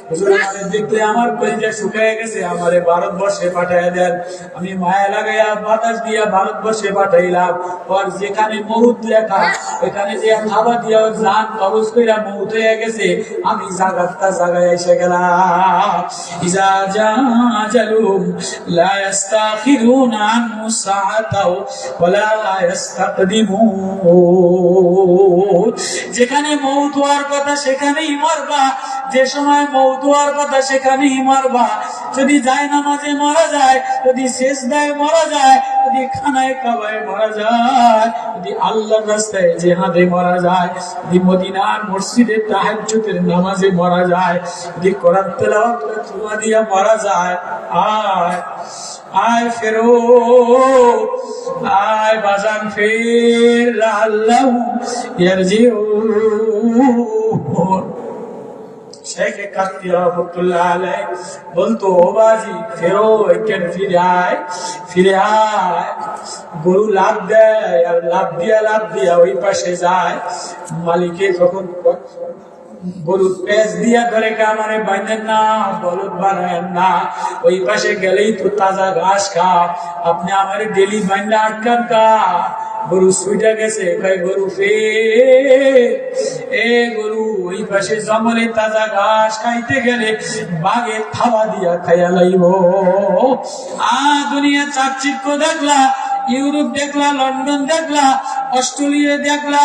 হুজুর আমাদের দেখলে আমার কলিজা শুকিয়ে গেছে, আমারে ভারতবর্ষে পাঠাইয়া দেন। আমি মায়া লাগাইয়া বাতাস দিয়া ভারতবর্ষে পাঠাইলাম, আর যেখানে মউত লেখা এখানে যে খাবার দিয়া জান কবজ কইরা মউত হয়ে গেছে, আমি জাগাতটা জাগায় এসে গেলাম। ইজা জাজালুম লা ইস্তাখিরুনা আনহু সাআতাও ওয়া লা ইস্তাকদিমুন। যেখানে মউত হওয়ার কথা সেখানেই মরবা, যে সময় মউত হওয়ার কথা সেখানেই মরবা। যদি যায় নামাজে মারা যায়, যদি সেজদায় মারা যায়, যদি খানায় কাবায় মারা যায়, যদি আল্লাহর রাস্তায় জিহাদে মারা যায়, যদি মদিনার মসজিদে তাহাজ্জুদের নামাজে মারা যায়, যদি কোরআন তেলাওয়াত করে তুলা দিয়া মারা যায়, আয় আয় ফেরো, আয় বাজান ফের, লাআল্লাহুম ইয়ারজিউন। শেখ কাতি রহমতুল্লাহ আলাইহি বলতো, ও বাজি ফেরো, কেন ফিরে আয়। গরু লাভ দেয় আর লাভ দিয়া ওই পাশে যায়। মালিকে যখন গরু পেঁচ দিয়া ধরে কামারে বাইনেন না, বলদ বানায়েন না, ওই পাশে গেলেই তো তাজা ঘাস খাও, আপনি আমার ডেলি বাইন্ডা আটকান কা? গরু সুইটা গেছে, গরু গরু ওই পাশে জঙ্গলে তাজা ঘাস খাইতে গেলে বাঘের থাবা দিয়া খাইয়া লাইব। দুনিয়া চাকচিক্য দেখলা, ইউরোপ দেখলা, লন্ডন দেখলা, অস্ট্রেলিয়া দেখলা,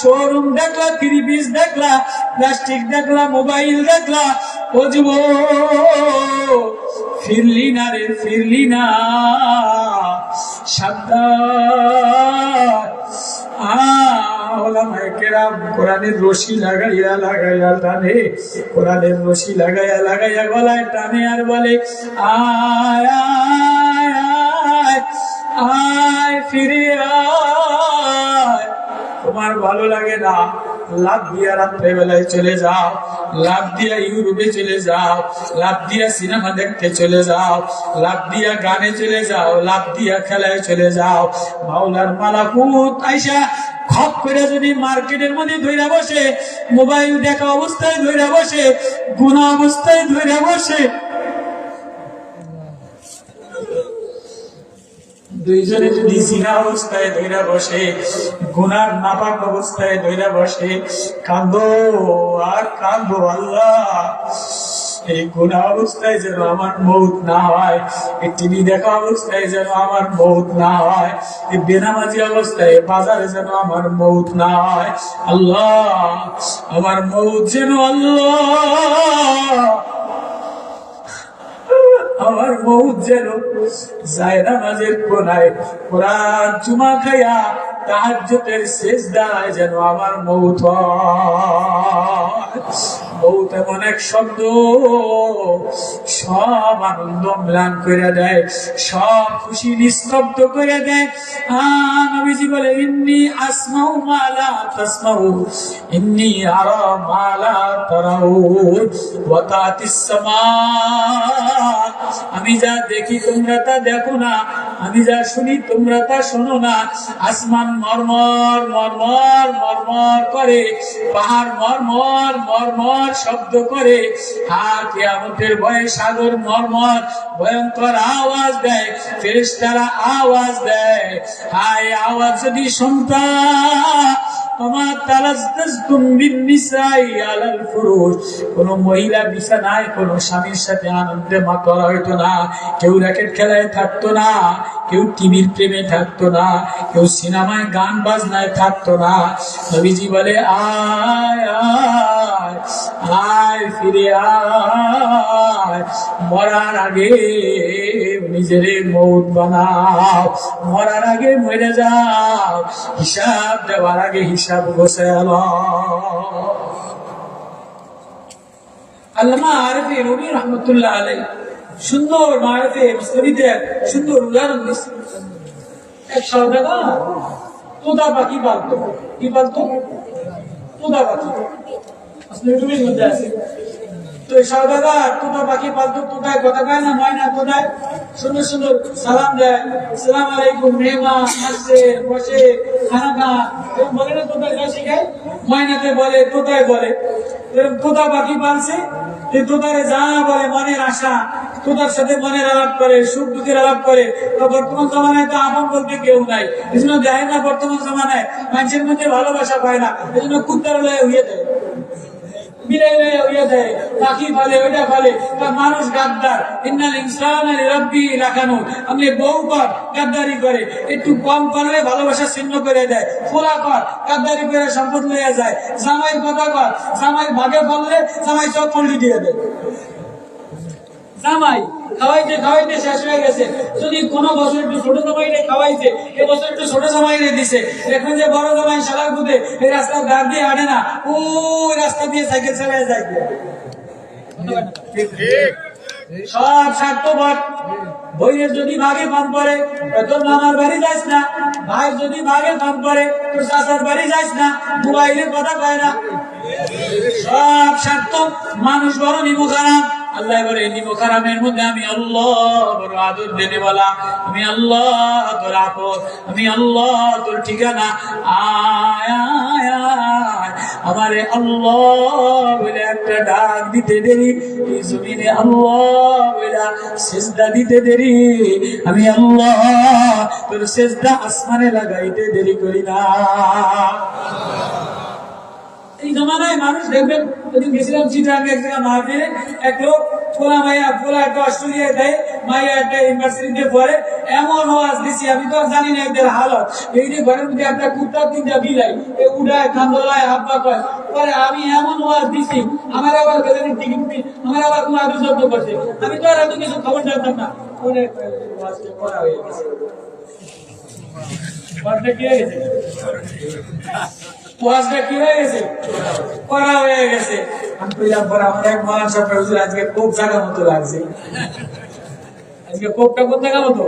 শোরুম দেখলা, ত্রিপিস দেখলা, প্লাস্টিক দেখলা, মোবাইল দেখলা। ও যুব ফিরলি না রে, ফিরলি না, সাবধান। কোরআনের রশি লাগাইয়া টানে, কোরআনের রশি লাগাইয়া গলায় টানে আর বলে, আয় আয় আয় আয়, ফিরে আয়। তোমার ভালো লাগে না, লাভ দিয়া রাত্রে বেলায় চলে যাও, লাভ দিয়া ইউরোপে চলে যাও, লাভ দিয়া সিনেমা দেখতে চলে যাও, লাভ দিয়া গানে চলে যাও, লাভ দিয়া খেলায় চলে যাও। মাওলার মালাকুত আইসা খপ করে যদি মার্কেটের মধ্যে ধইরা বসে, মোবাইল দেখা অবস্থায় ধইরা বসে, গুনাহ অবস্থায় ধইরা বসে, দুইজনে যদি জিনা অবস্থায় ধইরা বসে, গুনার নাপাক অবস্থায় ধইরা বসে, কান্দো আর কান্দো, আল্লাহ এই গুনাহ অবস্থায় যেন আমার মৌত না হয়, এই টিভি দেখা অবস্থায় যেন আমার মৌত না হয়, এই বেনামাজি অবস্থায় বাজারে যেন আমার মৌত না হয়। আল্লাহ আমার মৌত যেন, আল্লাহ আমার মৌত যেন জায়নামাজের কোনায় কোরআন চুমা খাইয়া তাহাজ্জুদের সিজদায় যেন আমার মৌত হয়। মৌত এমন এক শব্দ, সব আনন্দ ম্লান করে দেয়, সব খুশি নিস্তব্ধ করে দেয়। নবীজি বলে, ইন্নী আসমাউ মা লা তাসমাউ, ইন্নী আরা মা লা তারাউন, ওয়া তাতিস সামা, আমি যা দেখি তোমরা তা দেখো না, আমি যা শুনি তোমরা তা শোনো না। আসমান মরমর মরমর মরমর করে, পাহাড় মরমর মরমর শব্দ করে, আর কিয়ামতের ভয়ে সাগর মরমর ভয়ঙ্কর আওয়াজ দেয়, ফেরেশতারা আওয়াজ দেয়। হায় আওয়াজ যদি শুনতা, কোন মহিলা বিছানায় কোন স্বামীর সাথে আনন্দে মাতোয়ারা হইতো না, কেউ র্যাকেট খেলায় থাকতো না, কেউ টিভির প্রেমে থাকতো না, কেউ সিনেমায় গান বাজনায় থাকতো না। নবীজি বলে, আয় আয় আয়, ফিরে আয়, মরার আগে নিজের মৌত বানাও, মরার আগে মরে যাও, হিসাব দেওয়ার আগে হিসাব গোছালো। আল্লামা আরিফি রুমি রহমতুল্লাহ আলাইহি সুন্দর মারিফে মুস্তাফিদে সুন্দর উদাহরণ দিচ্ছেন। এক সওদাগর তোতা পাখি পালতো। কি পালতো? তোতা পাখি। আসলে রুমির মধ্যে আছে। তো সওদাগর তোতা পাখি পালতো। তোতায় কথা কয় না, ময়না তোতায় সুন্দর সুন্দর সালাম দেয়, আসসালামু আলাইকুম, মেহমান আসছে, বসে, খানা খা, এরকম বলে না। তোতায় যা শিখায় ময়নাতে বলে, তোতায় বলে। তোতা পাখি পালছে, তোতারে যা বলে মনের আশা, তোতার সাথে মনের আলাপ করে, সুখ দুঃখের আলাপ করে। তো বর্তমান জমানায় তো আপন বলতে কেউ নাই, এই জন্য দেয় না। বর্তমান জমানায় মানুষের মধ্যে ভালোবাসা পায় না, এই জন্য কুত্তার লয়ে হইয়ে দেয়, বিলাই লয়ে হইয়ে দেয়, পাখি ফালে, ওইটা ফালে। মানুষ গাদ্দার, ইন্নাল ইনসানা লিরাব্বিহি লাকানুত। আপনি বউ কর গাদ্দারি করে, একটু কম করলে ভালোবাসা ছিন্ন করে দেয়। ফোলা কর গাদ্দারি করে সম্পদ লইয়া যায়। জামাই কথা কর, জামাই ভাগে ফললে জামাই সব পল্লি দিয়ে দেয়। জামাই খাওয়াইতে খাওয়াইতে শেষ হয়ে গেছে। যদি কোন বছর একটু ছোট জামাইরে খাওয়াইছে, এবছর একটু ছোট জামাইরে দিছে, এখন যে বড় জামাই শালার বুধে এই রাস্তার ধার দিয়ে হাঁটে না, ওই রাস্তা দিয়ে সাইকেল চালিয়ে যায়। সব স্বার্থপর। বইয়ের যদি ভাগে ফান পড়ে, তোর মামার বাড়ি যাইস না। ভাই যদি ভাগে ফান পড়ে, তোর চাচার বাড়ি যাইস না। মোবাইলের কথা কয় না, সব স্বার্থ, মানুষ বড় নিমো খারাপ। আল্লাহ বলে নিমো খারাপের মধ্যে আমি আল্লাহ বড় আদর দেনে বলা, আমি আল্লাহ তোর আপদ, আমি আল্লাহ তোর ঠিকানা। আয় আয় আয় আমারে আল্লাহ বলে একটা ডাক দিতে দেরি, এই জমিনে আল্লাহ বলে সিজদা দিতে দেরি, আমি আল্লাহ তোর সিজদা আসমানে লাগাইতে দেরি করি না। এই জমানায় মানুষ দেখবেন, ওদিন গেছিলাম চিটাগাঙ্গে এক জায়গা মাহফিলে, এক লোক পোলা একটা অস্ট্রেলিয়ায় দেয়, মাইয়া একটা ইউনিভার্সিটিতে পড়ে, এমন ওয়াজ দিছি আমি তো জানি না এদের হালত। এই যে ঘরের মধ্যে একটা কুত্তা তিনটা বিলাই উড়ায় কান্দলায় হাব্বা কয়, পরে আমি এমন ওয়াজ দিছি, আমার আবার বেতনের টিকিট দিই, আমার আবার কোনো আদর যত্ন করছে, আমি তো আর এত কিছু খবর জানতাম না। পরে ওয়াজটা করা হয়ে গেছে। ওয়াজটা কি হয়ে গেছে? ওয়াজটা কি হয়ে গেছে? করা হয়ে গেছে। আমি কইলাম পরে আমার এক মহান সাহেব হুজুর আজকে খুব জায়গা মতো লাগছে, আজকে কোপটা কোন জায়গা মতো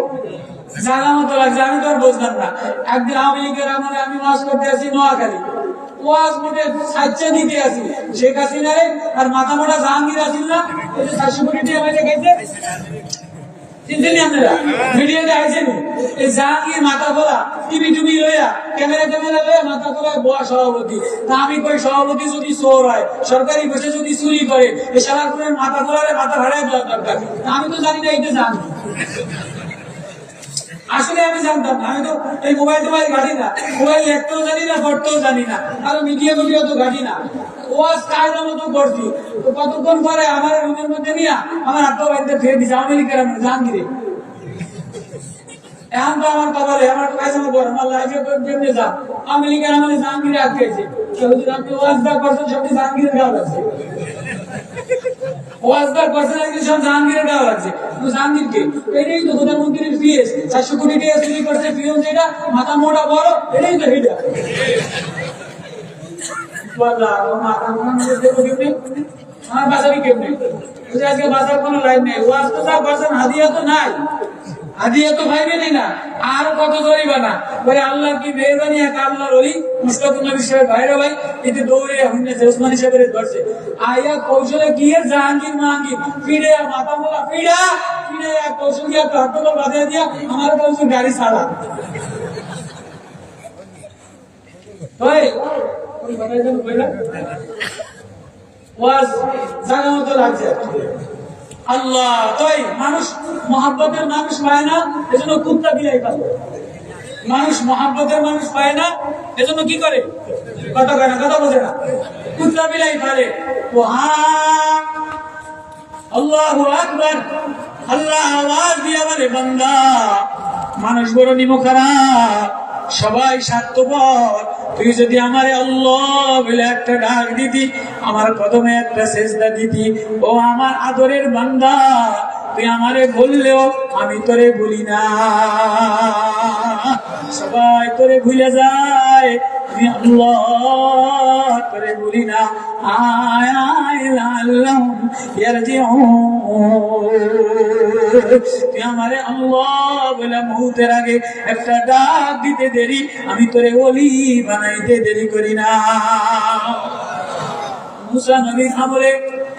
জায়গা মতো লাগছে, আমি তো আর বুঝলাম না। একদিন আওয়ামী লীগের আমলে আমি ওয়াজ করতে আসি নোয়াখালী, ওয়াজ মোটে সাচ্চা দিতে আসি শেখ হাসিনারে, আর মাথা মোটা জাহাঙ্গীর আসিল না, ওই যে 400 কোটি টাকা মেরে গেছে, চিনতেনি আপনারা? ভিডিওতে আইছেন এই জাহাঙ্গীর মাথা খোলা টিভি টুবি লইয়া ক্যামেরা লইয়া মাথা খোলা বয়া সভাপতি। তা আমি কই সভাপতি যদি চোর হয়, সরকারি বসে যদি চুরি করে, এ সারা করে মাথা খোলারে মাথা ভাড়ায় দেওয়া দরকার। আমি তো জানি না এইটা জানি, আসলে আমি জানতাম না। আমি তো এই মোবাইল ঘাটি না, মোবাইল লিখতেও জানি না, পড়তেও জানি না, আর মিডিয়া তো ঘাটি না। ওয়াজ কায়দার মতো করছি, তো কতক্ষণ পরে আমার রুমের মধ্যে নিয়ে আমার হাত বাড়িতে ফেলে দিচ্ছে আওয়ামী লীগের জাহাঙ্গীরে। এখন তো আমার কপালে আমার পায়জামা পর আমার লাইফে কেমনে যা আওয়ামী লীগের আমাদের জাহাঙ্গীরে আটকেছে। আপনি ওয়াজদা করছেন সবটি জাহাঙ্গীরের গাওয়া লাগছে, ওয়াজদা করছেন সব জাহাঙ্গীরের গাওয়া লাগছে। জাহাঙ্গীরকে এটাই তো প্রধানমন্ত্রীর পিএস, 400 কোটি টাকা চুরি করছে, পিএম যেটা মাথা মোটা বড়, এটাই তো এইটা। আমার বাজারই কেমনে আজকে বাজার কোনো লাইন নেই, ওয়াজ তো যা করছেন হাদিয়া তো নাই, হাদিয়া তো ভাইবেনি না, আর কত ধরিবা না। বলে আল্লাহ কি মেহরবানি, এক আল্লাহর ওলি মুশতাকুন নবী সাহেব ভাইরা ভাই এতে দৌড়ে হুন্নেছে ওসমানী সাহেবের ধরছে, আয়া কৌশলে গিয়ে জাহাঙ্গীর মাহাঙ্গীর ফিরে মাথা মোলা ফিরে এক কৌশল গিয়ে হাত বাঁধে দিয়া আমার কৌশল গাড়ি ছাড়া। আল্লাহ তাই মানুষ মহাব্বতের মানুষ পায় না, এজন্য কুত্তা বিলাই পায়। মানুষ মহাব্বতের মানুষ পায় না, এজন্য কি করে? কথা কয় না, কথা বোঝে না, কুত্তা বিলাই পারে। আল্লাহু আকবার, আল্লাহ আওয়াজ দিয়া বলে বান্দা মানুষ বড় নিমো খারাপ, সবাই স্বার্থপর। তুই যদি আমারে আল্লাহ বলে একটা ডাক দিতি, আমার কদমে একটা সেজদা দিতি, ও আমার আদরের বান্দা, তুই আমারে বললেও আমি তোরে বলি না। সবাই তোরে ভুলে যায়, আমি আল্লাহ তোরে বলি না। আয় আয় লাল্লাহুম ইয়ারজিউন, তুই আমারে আল্লাহ বলে মউতের আগে একটা ডাক দিতে দেরি, আমি তোরে ওলি বানাইতে দেরি করি না। মুসা নবীর আমলে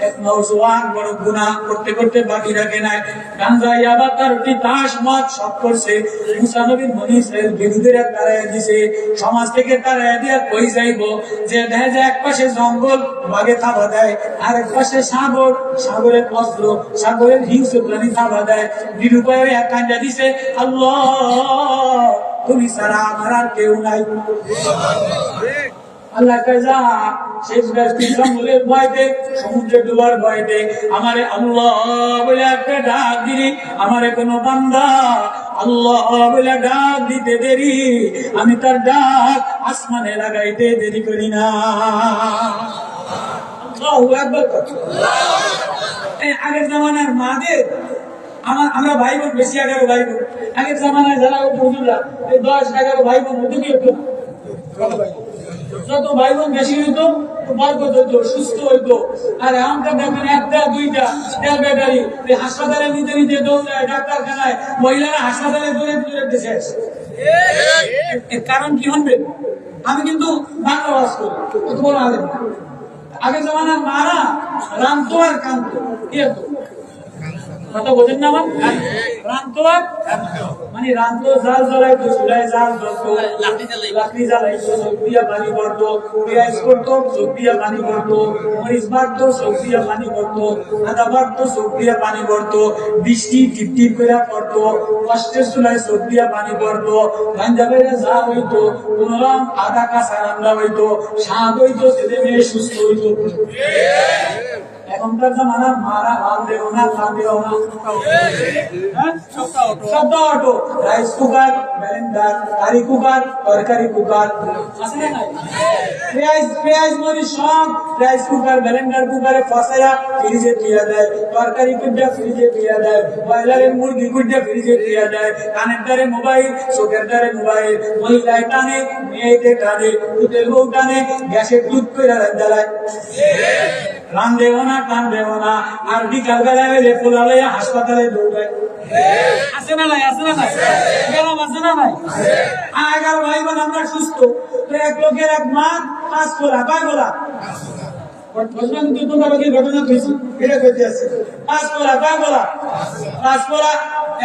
এক নওজওয়ান বড় গুনাহ করতে করতে বাকি রাখে নাই, গাঞ্জা ইয়াবা তারটি তাস মদ সব করছে। মুসা নবীর বনি ইসরাইল বিরোধীরা তাড়াইয়া দিছে, সমাজ থেকে তাড়াইয়া দিয়া কই যাইবো, যে দেখা যায় এক পাশে জঙ্গল বাঘে থাবা দেয়, আর এক পাশে সাগর, সাগরের অস্ত্র, সাগরের হিংস্র প্রাণী থাবা দেয়। নিরুপায় এক কান্দা দিছে, আল্লাহ তুমি ছাড়া আমার আর কেউ নাই। আল্লাহ কাজা শেষ ব্যস্তি জঙ্গলের ভয়তে, সমুদ্রে ডুবার ভয়তে আমারে আল্লাহ বলে একটা ডাক দিলি, আমারে কোনো বান্দা আল্লাহ বলে ডাক দিতে দেরি, আমি তার ডাক আসমানে লাগাইতে দেরি করি না। আল্লাহু আকবার। আগের জামানার মাদের আমরা ভাই বোন বেশি, 11 ভাই বোন। আগের জামানায় যারা হুজুররা 10-11 ভাই বোন হতো, কি হতো? যত ভাই বোন বেশি হইতো বরকত হইতো, সুস্থ হইতো। আর এখনকার দেখবেন একটা দুইটা ব্যাটারি হাসপাতালে নিতে নিতে দৌড়ায়, ডাক্তারখানায় মহিলারা হাসপাতালে দৌড়ে দৌড়ে শেষ। এর কারণ কি হবে? আমি কিন্তু বাংলা ওয়াজ করি, কত বড় আলেম, আগে জমানার মারা রামতো আর কান্ত কি হতো কথা বোঝেন না আমার রামতো আর মানে রামতো জাল জ্বলাইতো চুলায় জাল জ্বলতো লাকড়ি জ্বালাইতো চোখ দিয়া পানি পড়তো পেঁয়াজ করতো চোখ দিয়া পানি পড়তো মরিচ বাড়তো চোখ দিয়া পানি পড়তো আদা বাড়তো চোখ দিয়া পানি পড়তো বৃষ্টি টিপ টিপ করে পড়তো কষ্টের চুলায় চোখ দিয়া পানি পড়তো পাঞ্জাবের যা হইতো কোনরকম আদা কাঁচা রান্না হইতো স্বাদ হইতো ছেলে মেয়ে সুস্থ হইতো এখনকার জামানার মারা ভাল দেও না খান দেও না সব auto rice cooker blender curry cooker তরকারি কুকার আছে না নাই পেঁয়াজ মরিচ সব রাইস কুকার ব্লেন্ডার কুকারে ফসাইয়া ফ্রিজে দিয়া দেয় তরকারি কুড্ডা ফ্রিজে দিয়া দেয় ব্রয়লারের মুরগি কুড্ডা ফ্রিজে দিয়া দেয় কানের দ্বারে মোবাইল চোখের দ্বারে মোবাইল মহিলায় টানে মেয়েকে টানে দুধের বউ টানে গ্যাসের দুধ করে জ্বালায় রান দেব না টান দেব না আর বিকাল বেলায় হইলে পোলালে হাসপাতালে দৌড়ায় আছে না নাই গেলাম আছে না নাই আগের ভাই বোন আমরা সুস্থ তো এক লোকের এক মা 5 পোলা কয় পোলা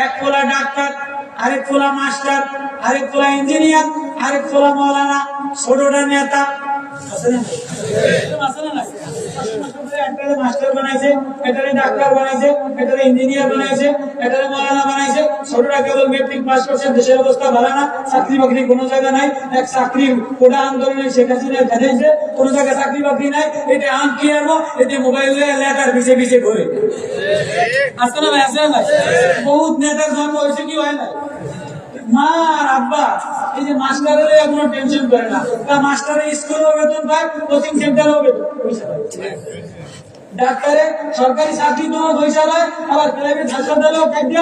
এক পোলা ডাক্তার আরেক পোলা মাস্টার আরেক পোলা ইঞ্জিনিয়ার আরেক পোলা মৌলানা ছোটটা নেতা মাস্টার বানাইছে এটারে ডাক্তার বানাইছে এটারে ইঞ্জিনিয়ার বানাইছে এটারে মৌলানা বানাইছে ছোটরা কেবল মেট্রিক পাস করছে দেশের অবস্থা ভালো না চাকরি বাকরি কোনো জায়গা নাই এক চাকরি কোটা আন্দোলনে শেখ হাসিনা দেখাইছে কোনো জায়গায় চাকরি বাকরি নাই এটা আম কি আনবো এতে মোবাইল লেটার পিছিয়ে পিছিয়ে ঘুরে আসে না ভাই বহুত নেতার জন্ম হয়েছে কি হয় না মা আর আব্বা এই যে মাস্টারের কোনো টেনশন করে না মাস্টারের স্কুলেও বেতন পায় কোচিং সেন্টারেও বেতন পয়সা পায় ডাক্তারে সরকারি চাকরি তোমার পয়সা পায় আবার প্রাইভেট হাসপাতালেও খাদ্য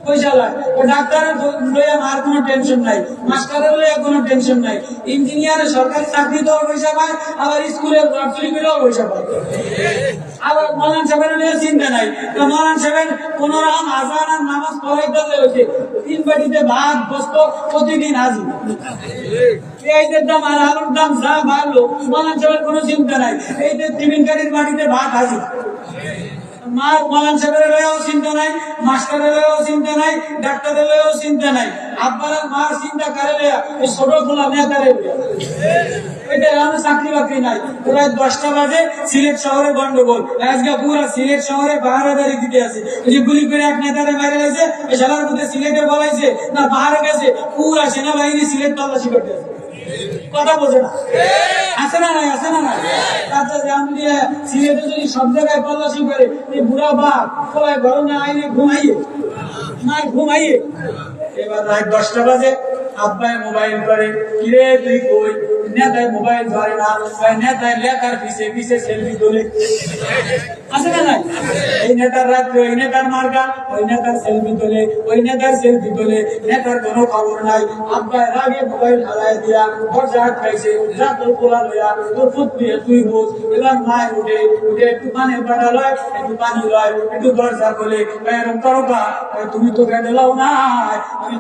পয়সা পায় ডাক্তারের লইয়া মার কোনো টেনশন নাই মাস্টারের লইয়া কোনো টেনশন নাই ইঞ্জিনিয়ারের সরকারি চাকরি তো পয়সা পায় আবার স্কুলের লটারি করেও পয়সা পায় আবার মৌলানা সাহেবের লইয়া চিন্তা নাই মৌলানা সাহেবের কোন রকম আজান আর নামাজ পড়াইতে হয়েছে 3 বাটিতে ভাত বসতো প্রতিদিন হাজি পেঁয়াজের দাম আর আলুর দাম যা বাড়লো মৌলানা সাহেবের কোনো চিন্তা নাই এই যে টিফিনকারীর বাড়িতে ভাত হাজি মার মৌলানা সাহেবের লইয়াও চিন্তা নাই মাস্টারের লইয়াও চিন্তা নাই ডাক্তারের লইয়াও চিন্তা নাই আব্বার মার চিন্তা করে লইয়া এই ছোট খোলা নেতারে এটা আমার চাকরি বাকরি নাই প্রায় 10টা বাজে সিলেট শহরে গন্ডগোল আজকে পুরো সিলেট শহরে পাহারাদারি দিতে আছে যে গুলি করে এক নেতারে মারে গেছে এই শালার মধ্যে সিলেটে বলাইছে না পাহাড়ে গেছে পুরো সেনাবাহিনী সিলেট তল্লাশি করতে আছে কথা বোঝে না আছে না নাই তাতে সিলেটে যদি সব জায়গায় তল্লাশি করে এই বুড়া বাপ সবাই গরমে আইনে ঘুমাইয়ে এবার রাত 10টা বাজে আব্বাই মোবাইল করে কিরে তুই কই নেতায় মোবাইল ধরে না নেতায় লেখার পিছে সেলফি তোলে আছে না নাই এই নেতার রাত্রে ওই নেতার মার্কা ওই নেতার সেলফি তোলে ওই নেতার সেলফি তোলে নেতার কোনো খবর নাই আব্বাই রাগে মোবাইল হারায় দিয়া দরজা আটকাইছে যা তোর পোলা লইয়া তোর ফুট দিয়ে তুই বোঝ এবার মায় উঠে একটু পানির বাটা লয় একটু পানি লয় একটু দরজা খোলে এরকম করো তুমি তো কেন লাও না আমি